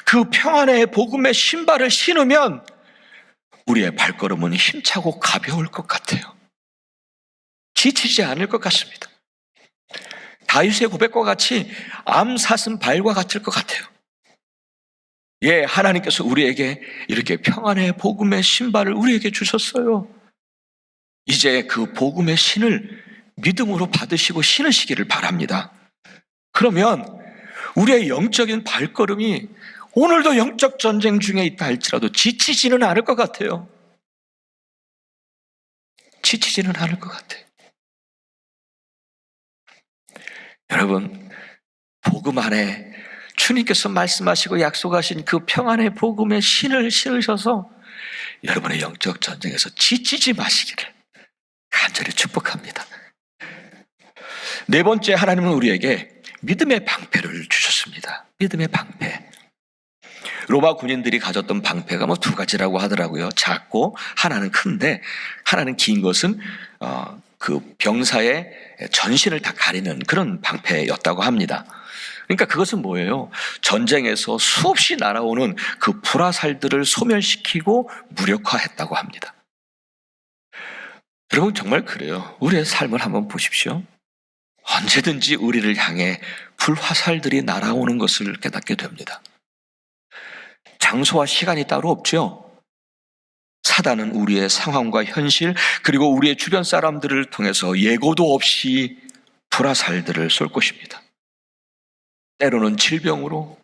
그 평안의 복음의 신발을 신으면 우리의 발걸음은 힘차고 가벼울 것 같아요. 지치지 않을 것 같습니다. 다윗의 고백과 같이 암사슴 발과 같을 것 같아요. 예, 하나님께서 우리에게 이렇게 평안의 복음의 신발을 우리에게 주셨어요. 이제 그 복음의 신을 믿음으로 받으시고 신으시기를 바랍니다. 그러면 우리의 영적인 발걸음이 오늘도 영적 전쟁 중에 있다 할지라도 지치지는 않을 것 같아요. 지치지는 않을 것 같아요. 여러분, 복음 안에 주님께서 말씀하시고 약속하신 그 평안의 복음의 신을 신으셔서 여러분의 영적 전쟁에서 지치지 마시기를 간절히 축복합니다. 네 번째, 하나님은 우리에게 믿음의 방패를 주셨습니다. 믿음의 방패. 로마 군인들이 가졌던 방패가 두 가지라고 하더라고요. 작고 하나는 큰데 하나는 긴 것은 그 병사의 전신을 다 가리는 그런 방패였다고 합니다. 그러니까 그것은 뭐예요? 전쟁에서 수없이 날아오는 그 불화살들을 소멸시키고 무력화했다고 합니다. 여러분 정말 그래요. 우리의 삶을 한번 보십시오. 언제든지 우리를 향해 불화살들이 날아오는 것을 깨닫게 됩니다. 장소와 시간이 따로 없죠. 사단은 우리의 상황과 현실 그리고 우리의 주변 사람들을 통해서 예고도 없이 불화살들을 쏠 것입니다. 때로는 질병으로,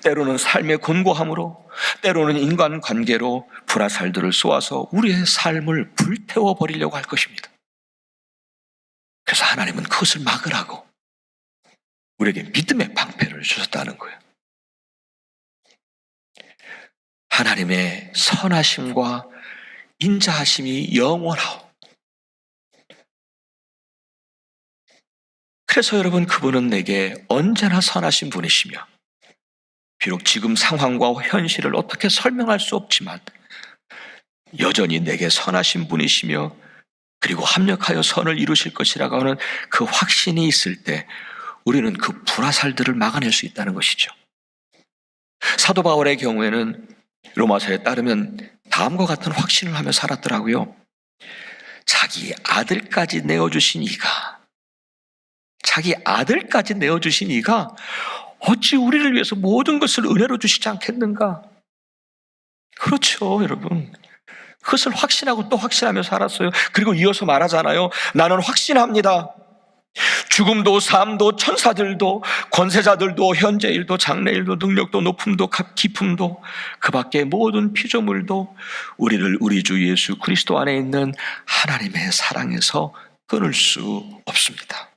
때로는 삶의 곤고함으로, 때로는 인간관계로 불화살들을 쏘아서 우리의 삶을 불태워버리려고 할 것입니다. 그래서 하나님은 그것을 막으라고 우리에게 믿음의 방패를 주셨다는 거예요. 하나님의 선하심과 인자하심이 영원하오. 그래서 여러분, 그분은 내게 언제나 선하신 분이시며, 비록 지금 상황과 현실을 어떻게 설명할 수 없지만 여전히 내게 선하신 분이시며, 그리고 합력하여 선을 이루실 것이라고 하는 그 확신이 있을 때 우리는 그 불화살들을 막아낼 수 있다는 것이죠. 사도 바울의 경우에는 로마서에 따르면 다음과 같은 확신을 하며 살았더라고요. 자기 아들까지 내어주신 이가 어찌 우리를 위해서 모든 것을 은혜로 주시지 않겠는가? 그렇죠, 여러분. 그것을 확신하고 또 확신하며 살았어요. 그리고 이어서 말하잖아요. 나는 확신합니다. 죽음도 삶도 천사들도 권세자들도 현재일도 장래일도 능력도 높음도 깊음도 그 밖의 모든 피조물도 우리를 우리 주 예수 그리스도 안에 있는 하나님의 사랑에서 끊을 수 없습니다.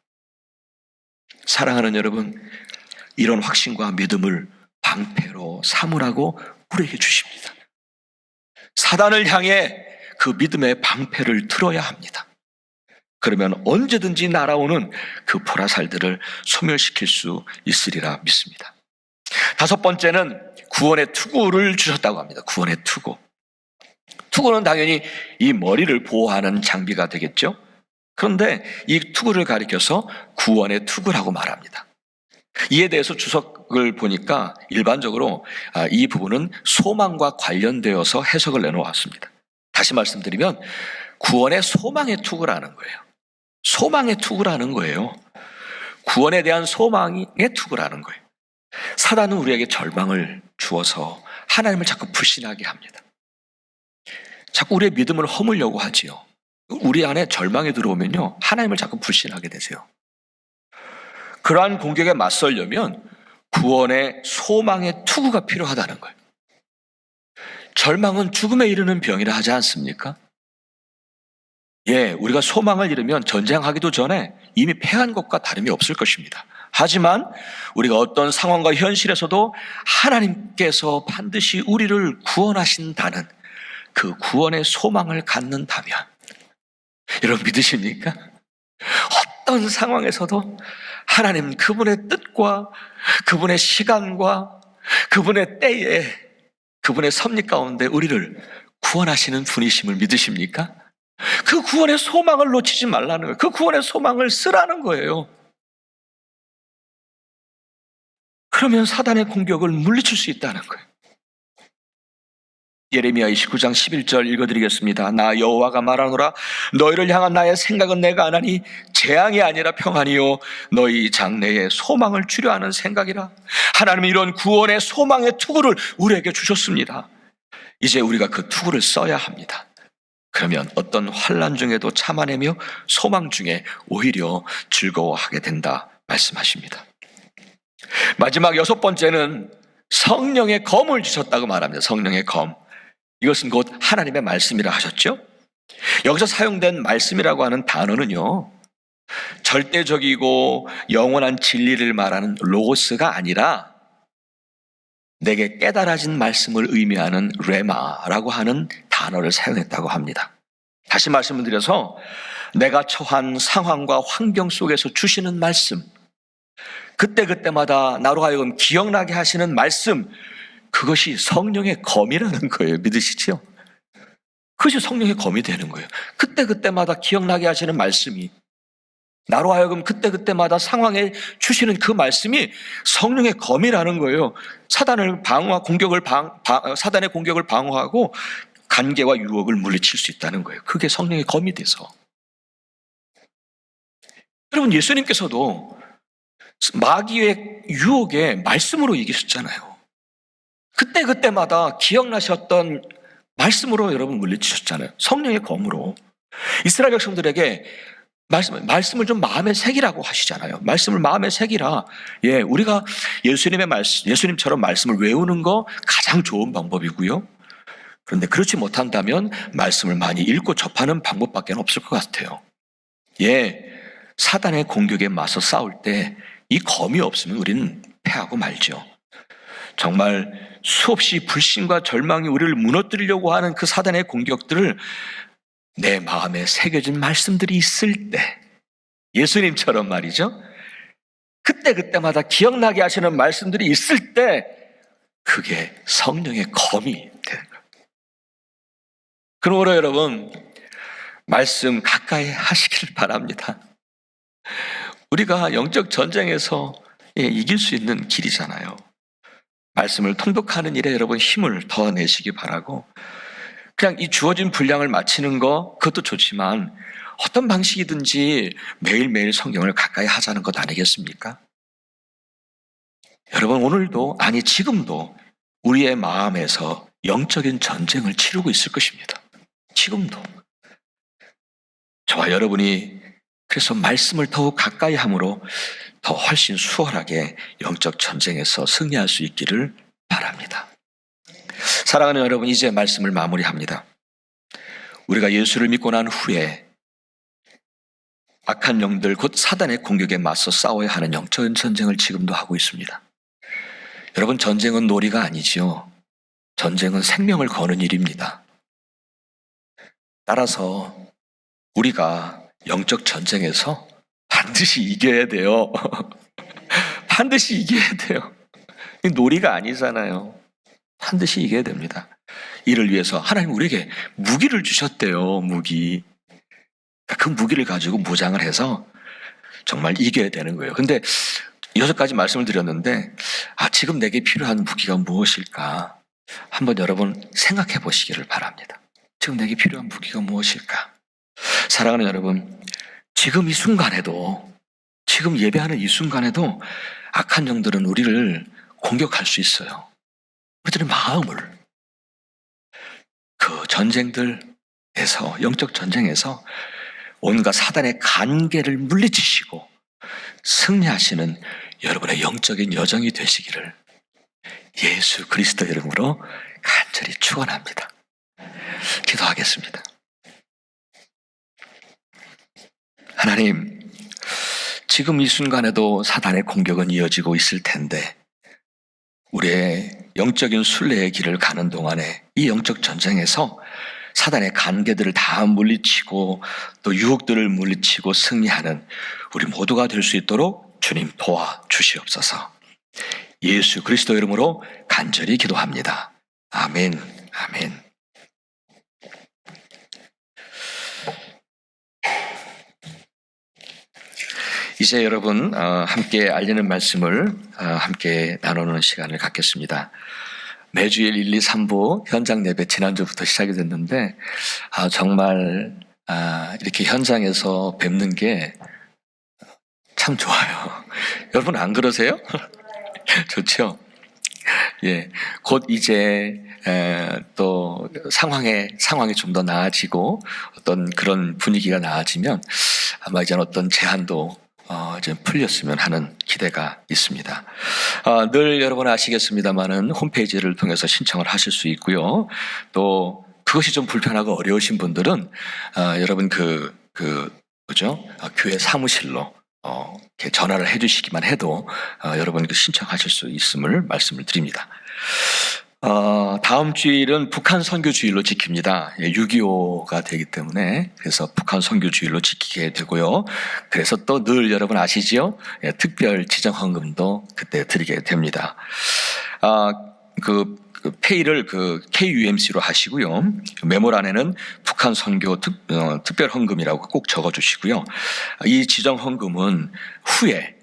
사랑하는 여러분, 이런 확신과 믿음을 방패로 삼으라고 우리에게 주십니다. 사단을 향해 그 믿음의 방패를 틀어야 합니다. 그러면 언제든지 날아오는 그 보라살들을 소멸시킬 수 있으리라 믿습니다. 다섯 번째는 구원의 투구를 주셨다고 합니다. 구원의 투구. 투구는 당연히 이 머리를 보호하는 장비가 되겠죠. 그런데 이 투구를 가리켜서 구원의 투구라고 말합니다. 이에 대해서 주석을 보니까 일반적으로 이 부분은 소망과 관련되어서 해석을 내놓았습니다. 다시 말씀드리면 구원의 소망의 투구라는 거예요. 소망의 투구라는 거예요. 구원에 대한 소망의 투구라는 거예요. 사단은 우리에게 절망을 주어서 하나님을 자꾸 불신하게 합니다. 자꾸 우리의 믿음을 허물려고 하지요. 우리 안에 절망이 들어오면요, 하나님을 자꾸 불신하게 되세요. 그러한 공격에 맞서려면 구원의 소망의 투구가 필요하다는 거예요. 절망은 죽음에 이르는 병이라 하지 않습니까? 예, 우리가 소망을 잃으면 전쟁하기도 전에 이미 패한 것과 다름이 없을 것입니다. 하지만 우리가 어떤 상황과 현실에서도 하나님께서 반드시 우리를 구원하신다는 그 구원의 소망을 갖는다면, 여러분 믿으십니까? 어떤 상황에서도 하나님 그분의 뜻과 그분의 시간과 그분의 때에 그분의 섭리 가운데 우리를 구원하시는 분이심을 믿으십니까? 그 구원의 소망을 놓치지 말라는 거예요. 그 구원의 소망을 쓰라는 거예요. 그러면 사단의 공격을 물리칠 수 있다는 거예요. 예레미야 29장 11절 읽어드리겠습니다. 나 여호와가 말하노라. 너희를 향한 나의 생각은 내가 아나니 재앙이 아니라 평안이요 너희 장래에 소망을 주려 하는 생각이라. 하나님은 이런 구원의 소망의 투구를 우리에게 주셨습니다. 이제 우리가 그 투구를 써야 합니다. 그러면 어떤 환난 중에도 참아내며 소망 중에 오히려 즐거워하게 된다 말씀하십니다. 마지막 여섯 번째는 성령의 검을 주셨다고 말합니다. 성령의 검. 이것은 곧 하나님의 말씀이라 하셨죠. 여기서 사용된 말씀이라고 하는 단어는요, 절대적이고 영원한 진리를 말하는 로고스가 아니라 내게 깨달아진 말씀을 의미하는 레마라고 하는 단어를 사용했다고 합니다. 다시 말씀을 드려서 내가 처한 상황과 환경 속에서 주시는 말씀, 그때그때마다 나로 하여금 기억나게 하시는 말씀, 그것이 성령의 검이라는 거예요. 믿으시죠? 그것이 성령의 검이 되는 거예요. 그때그때마다 기억나게 하시는 말씀이, 나로 하여금 그때그때마다 상황에 주시는 그 말씀이 성령의 검이라는 거예요. 사단의 공격을 방어하고 간계와 유혹을 물리칠 수 있다는 거예요. 그게 성령의 검이 돼서. 여러분, 예수님께서도 마귀의 유혹에 말씀으로 이기셨잖아요. 그때그때마다 기억나셨던 말씀으로 여러분 물리치셨잖아요. 성령의 검으로. 이스라엘 백성들에게 말씀을 좀 마음에 새기라고 하시잖아요. 말씀을 마음에 새기라. 예, 우리가 예수님처럼 말씀을 외우는 거 가장 좋은 방법이고요. 그런데 그렇지 못한다면 말씀을 많이 읽고 접하는 방법밖에 없을 것 같아요. 예, 사단의 공격에 맞서 싸울 때 이 검이 없으면 우리는 패하고 말죠. 정말 수없이 불신과 절망이 우리를 무너뜨리려고 하는 그 사단의 공격들을 내 마음에 새겨진 말씀들이 있을 때, 예수님처럼 말이죠, 그때마다 기억나게 하시는 말씀들이 있을 때 그게 성령의 검이 되는 거예요. 그러므로 여러분, 말씀 가까이 하시기를 바랍니다. 우리가 영적 전쟁에서 이길 수 있는 길이잖아요. 말씀을 통독하는 일에 여러분 힘을 더 내시기 바라고, 그냥 이 주어진 분량을 마치는 거 그것도 좋지만 어떤 방식이든지 매일매일 성경을 가까이 하자는 것 아니겠습니까? 여러분, 오늘도, 아니 지금도 우리의 마음에서 영적인 전쟁을 치르고 있을 것입니다. 지금도. 저와 여러분이 그래서 말씀을 더욱 가까이 함으로 더 훨씬 수월하게 영적 전쟁에서 승리할 수 있기를 바랍니다. 사랑하는 여러분, 이제 말씀을 마무리합니다. 우리가 예수를 믿고 난 후에 악한 영들, 곧 사단의 공격에 맞서 싸워야 하는 영적인 전쟁을 지금도 하고 있습니다. 여러분, 전쟁은 놀이가 아니지요. 전쟁은 생명을 거는 일입니다. 따라서 우리가 영적 전쟁에서 반드시 이겨야 돼요. 반드시 이겨야 돼요. 이 놀이가 아니잖아요. 반드시 이겨야 됩니다. 이를 위해서 하나님 우리에게 무기를 주셨대요. 무기. 그 무기를 가지고 무장을 해서 정말 이겨야 되는 거예요. 근데 6가지 말씀을 드렸는데, 지금 내게 필요한 무기가 무엇일까? 한번 여러분 생각해 보시기를 바랍니다. 지금 내게 필요한 무기가 무엇일까? 사랑하는 여러분, 지금 이 순간에도, 지금 예배하는 이 순간에도 악한 영들은 우리를 공격할 수 있어요. 우리들의 마음을. 그 전쟁들에서, 영적 전쟁에서 온갖 사단의 간계를 물리치시고 승리하시는 여러분의 영적인 여정이 되시기를 예수 그리스도 이름으로 간절히 축원합니다. 기도하겠습니다. 하나님, 지금 이 순간에도 사단의 공격은 이어지고 있을 텐데 우리의 영적인 순례의 길을 가는 동안에 이 영적 전쟁에서 사단의 간계들을 다 물리치고 또 유혹들을 물리치고 승리하는 우리 모두가 될 수 있도록 주님 도와주시옵소서. 예수 그리스도 이름으로 간절히 기도합니다. 아멘. 아멘. 이제 여러분 함께 알리는 말씀을 함께 나누는 시간을 갖겠습니다. 매주일 1, 2, 3부 현장 예배 지난주부터 시작이 됐는데 정말 이렇게 현장에서 뵙는 게 참 좋아요. 여러분 안 그러세요? 좋죠? 예, 곧 이제 또 상황이 좀 더 나아지고 어떤 그런 분위기가 나아지면 아마 이제는 어떤 제한도 이제 풀렸으면 하는 기대가 있습니다. 늘 여러분 아시겠습니다만은 홈페이지를 통해서 신청을 하실 수 있고요. 또 그것이 좀 불편하고 어려우신 분들은 여러분 교회 사무실로 이렇게 전화를 해주시기만 해도 여러분 신청하실 수 있음을 말씀을 드립니다. 다음 주일은 북한 선교 주일로 지킵니다. 6.25가 되기 때문에 그래서 북한 선교 주일로 지키게 되고요. 그래서 또 늘 여러분 아시지요? 특별 지정 헌금도 그때 드리게 됩니다. 페이를 KUMC로 하시고요. 메모란에는 북한 선교 특별 헌금이라고 꼭 적어주시고요. 이 지정 헌금은 후에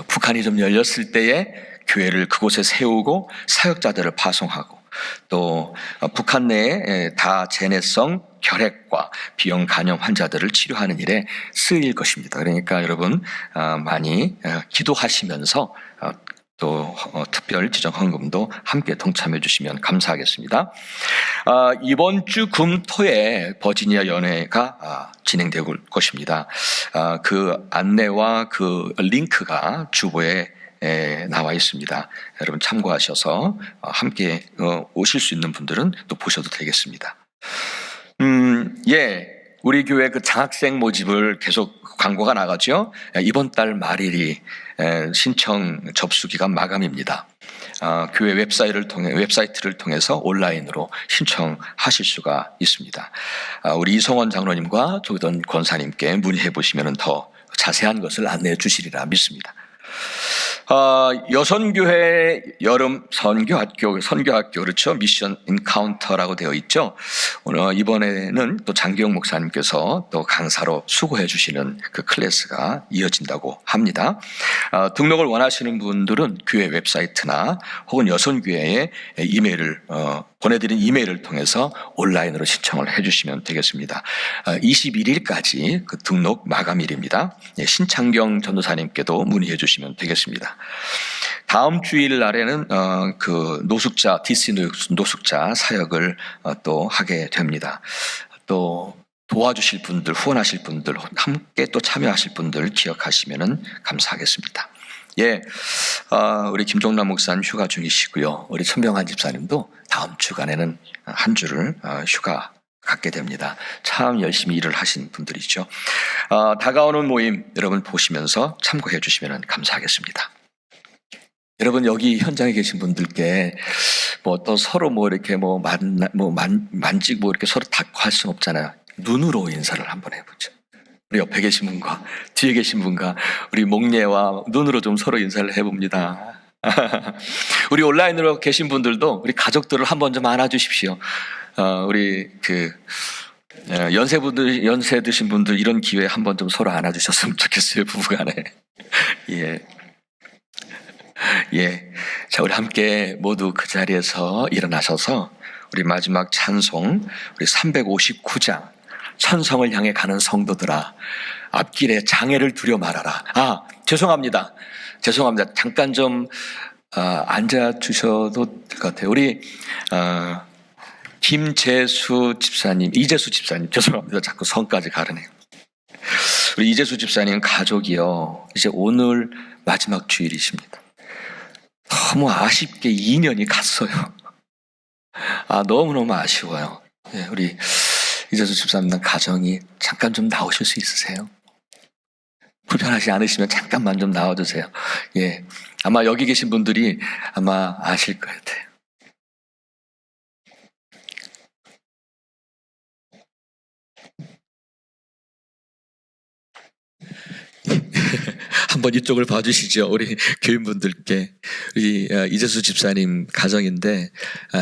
북한이 좀 열렸을 때에 교회를 그곳에 세우고 사역자들을 파송하고 또 북한 내에 다재내성 결핵과 비형 간염 환자들을 치료하는 일에 쓰일 것입니다. 그러니까 여러분 많이 기도하시면서 또 특별 지정 헌금도 함께 동참해 주시면 감사하겠습니다. 이번 주 금토에 버지니아 연회가 진행될 것입니다. 그 안내와 그 링크가 주보에 나와 있습니다. 여러분 참고하셔서 함께 오실 수 있는 분들은 또 보셔도 되겠습니다. 우리 교회 그 장학생 모집을 계속 광고가 나가죠. 이번 달 말일이 신청 접수 기간 마감입니다. 교회 웹사이트를 통해서 온라인으로 신청하실 수가 있습니다. 우리 이성원 장로님과 조기돈 권사님께 문의해 보시면 더 자세한 것을 안내해 주시리라 믿습니다. 여선교회 여름 선교학교 그렇죠. 미션 인카운터라고 되어 있죠. 오늘 이번에는 또 장기영 목사님께서 또 강사로 수고해 주시는 그 클래스가 이어진다고 합니다. 등록을 원하시는 분들은 교회 웹사이트나 혹은 여선교회에 이메일을 보내드린 이메일을 통해서 온라인으로 신청을 해주시면 되겠습니다. 21일까지 그 등록 마감일입니다. 신창경 전도사님께도 문의해 주시면 되겠습니다. 다음 주일 날에는 그 노숙자 DC 노숙자 사역을 또 하게 됩니다. 또 도와주실 분들, 후원하실 분들, 함께 또 참여하실 분들 기억하시면 감사하겠습니다. 예, 우리 김종남 목사님 휴가 중이시고요. 우리 천병환 집사님도 다음 주간에는 한 주를 휴가 갖게 됩니다. 참 열심히 일을 하신 분들이죠. 다가오는 모임 여러분 보시면서 참고해 주시면 감사하겠습니다. 여러분 여기 현장에 계신 분들께 뭐 또 서로 뭐 이렇게 만지고 이렇게 서로 닿고 할 수는 없잖아요. 눈으로 인사를 한번 해보죠. 우리 옆에 계신 분과 뒤에 계신 분과 우리 목례와 눈으로 좀 서로 인사를 해봅니다. 우리 온라인으로 계신 분들도 우리 가족들을 한번 좀 안아주십시오. 우리 그 연세 드신 분들 이런 기회에 한번 좀 서로 안아주셨으면 좋겠어요. 부부간에. 예. 자, 우리 함께 모두 그 자리에서 일어나셔서 우리 마지막 찬송, 우리 359장, 천성을 향해 가는 성도들아, 앞길에 장애를 두려 말아라. 죄송합니다. 잠깐 좀, 앉아 주셔도 될 것 같아요. 우리, 이재수 집사님, 죄송합니다. 자꾸 성까지 가르네요. 우리 이재수 집사님 가족이요. 이제 오늘 마지막 주일이십니다. 너무 아쉽게 2년이 갔어요. 너무너무 아쉬워요. 예, 우리 이재수 집사님 가정이 잠깐 좀 나오실 수 있으세요? 불편하지 않으시면 잠깐만 좀 나와주세요. 예, 아마 여기 계신 분들이 아마 아실 것 같아요. 한번 이쪽을 봐주시죠. 우리 교인분들께. 우리 이재수 집사님 가정인데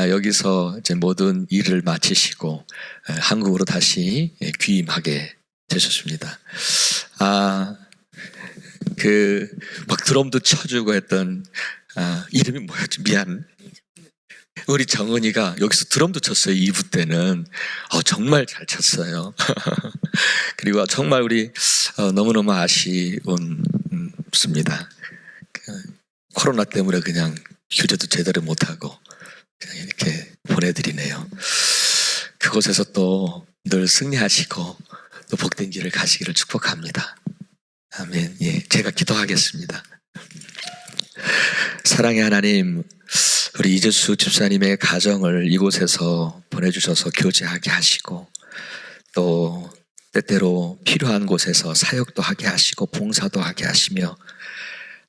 여기서 이제 모든 일을 마치시고 한국으로 다시 귀임하게 되셨습니다. 막 드럼도 쳐주고 했던 이름이 뭐였지? 미안. 우리 정은이가 여기서 드럼도 쳤어요. 2부 때는. 정말 잘 쳤어요. 그리고 정말 우리 너무너무 아쉬웠습니다. 코로나 때문에 그냥 휴재도 제대로 못하고 그냥 이렇게 보내드리네요. 그곳에서 또 늘 승리하시고 또 복된 길을 가시기를 축복합니다. 아멘. 예, 제가 기도하겠습니다. 사랑의 하나님, 우리 이재수 집사님의 가정을 이곳에서 보내주셔서 교제하게 하시고 또 때때로 필요한 곳에서 사역도 하게 하시고 봉사도 하게 하시며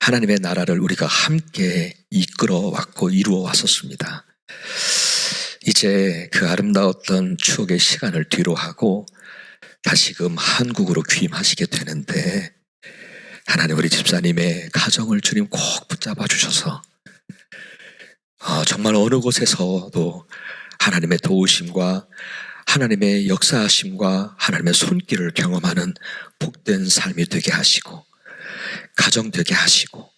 하나님의 나라를 우리가 함께 이끌어왔고 이루어 왔었습니다. 이제 그 아름다웠던 추억의 시간을 뒤로하고 다시금 한국으로 귀임하시게 되는데 하나님 우리 집사님의 가정을 주님 꼭 붙잡아 주셔서 정말 어느 곳에서도 하나님의 도우심과 하나님의 역사하심과 하나님의 손길을 경험하는 복된 삶이 되게 하시고 가정 되게 하시고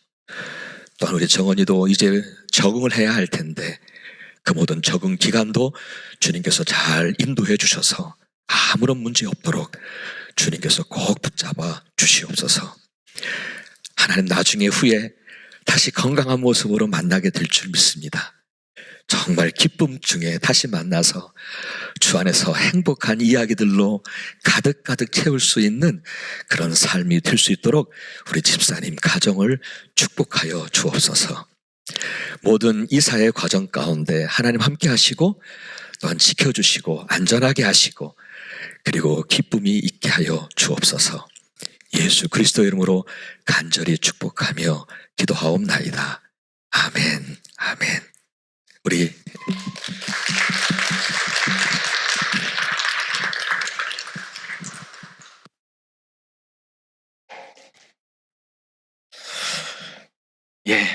또한 우리 정원이도 이제 적응을 해야 할 텐데 그 모든 적응 기간도 주님께서 잘 인도해 주셔서 아무런 문제 없도록 주님께서 꼭 붙잡아 주시옵소서. 하나님 나중에 후에 다시 건강한 모습으로 만나게 될 줄 믿습니다. 정말 기쁨 중에 다시 만나서 주 안에서 행복한 이야기들로 가득가득 채울 수 있는 그런 삶이 될 수 있도록 우리 집사님 가정을 축복하여 주옵소서. 모든 이사의 과정 가운데 하나님 함께 하시고 또한 지켜주시고 안전하게 하시고 그리고 기쁨이 있게 하여 주옵소서. 예수 그리스도 이름으로 간절히 축복하며 기도하옵나이다. 아멘. 아멘. 우리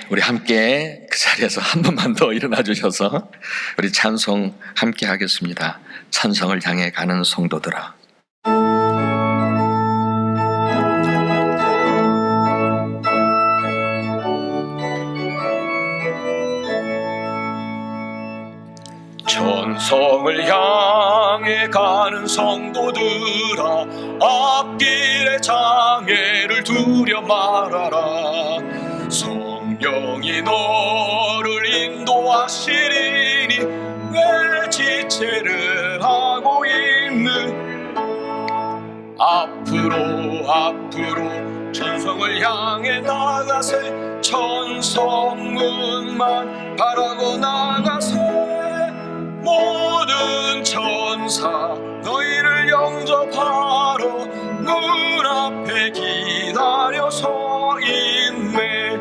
우리 함께 그 자리에서 한 번만 더 일어나 주셔서 우리 찬송 함께 하겠습니다. 찬송을 향해 가는 성도들아. 천성을 향해 가는 성도들아, 앞길에 장애를 두려 말아라. 성령이 너를 인도하시리니 왜 지체를 하고 있는. 앞으로 천성을 향해 나가세. 천성문만 바라고 나가세. 모든 천사 너희를 영접하러 문 앞에 기다려 서 있네.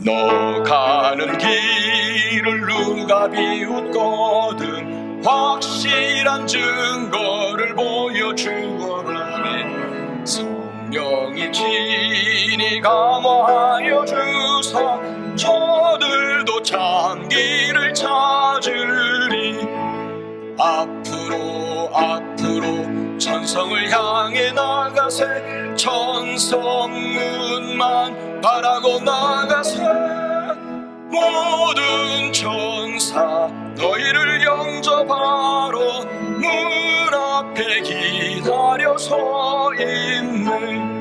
너 가는 길을 누가 비웃거든 확실한 증거를 보여주어라. 성령이 친히 감화하여 주사 저들도 참 길을 찾으리. 앞으로 천성을 향해 나가세. 천성문만 바라고 나가세. 모든 천사 너희를 영접하러 문 앞에 기다려 서 있네.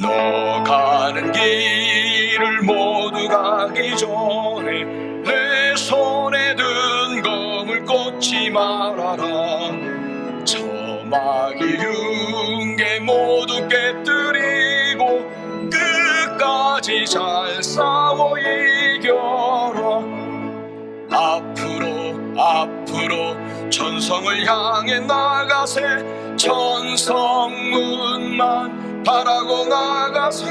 너 가는 길을 모두 가기 전에 내 손에 든 검을 꽂지 말아라. 저마귀 흉계 모두 깨뜨리고 끝까지 잘 싸워 이겨라. 앞으로 천성을 향해 나가세. 천성문만 바라고 나가세.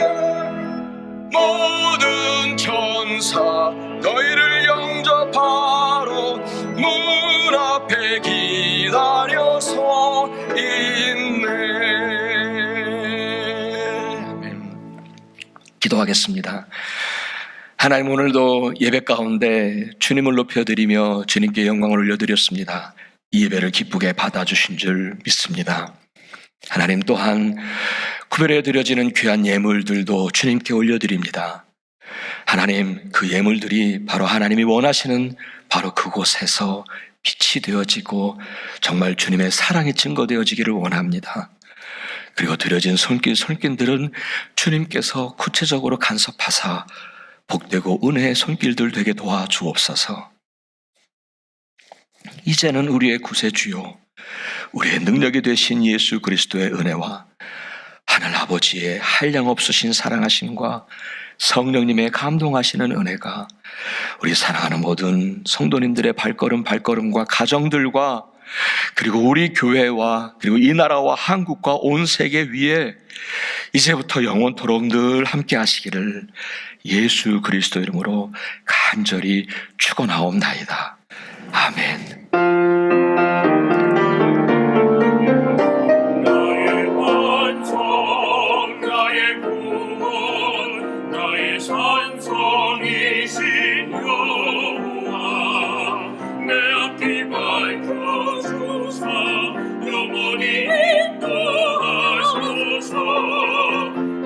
모든 천사 너희를 영접하러 문 앞에 기다려서 있네. 기도하겠습니다. 하나님, 오늘도 예배 가운데 주님을 높여드리며 주님께 영광을 올려드렸습니다. 이 예배를 기쁘게 받아주신 줄 믿습니다. 하나님, 또한 구별해 드려지는 귀한 예물들도 주님께 올려드립니다. 하나님, 그 예물들이 바로 하나님이 원하시는 바로 그곳에서 빛이 되어지고 정말 주님의 사랑이 증거되어지기를 원합니다. 그리고 드려진 손길들은 주님께서 구체적으로 간섭하사 복되고 은혜의 손길들 되게 도와주옵소서. 이제는 우리의 구세주요, 우리의 능력이 되신 예수 그리스도의 은혜와 하늘 아버지의 한량없으신 사랑하심과 성령님의 감동하시는 은혜가 우리 사랑하는 모든 성도님들의 발걸음과 가정들과 그리고 우리 교회와 그리고 이 나라와 한국과 온 세계 위에 이제부터 영원토록 늘 함께 하시기를 예수 그리스도 이름으로 간절히 축원하옵나이다. 아멘. 나의 완성, 나의 구원, 나의 산성이신 여호와, 내 앞길 밝혀주사 영원히 인도하소서.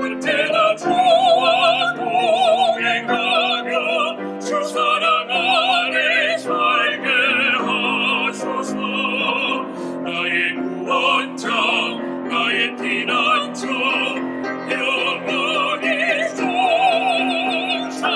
언제나 주와 동행하며 주 사랑 안에 살게 하소서. 나의 구원자, 나의 피난처, 영원히 종사냐.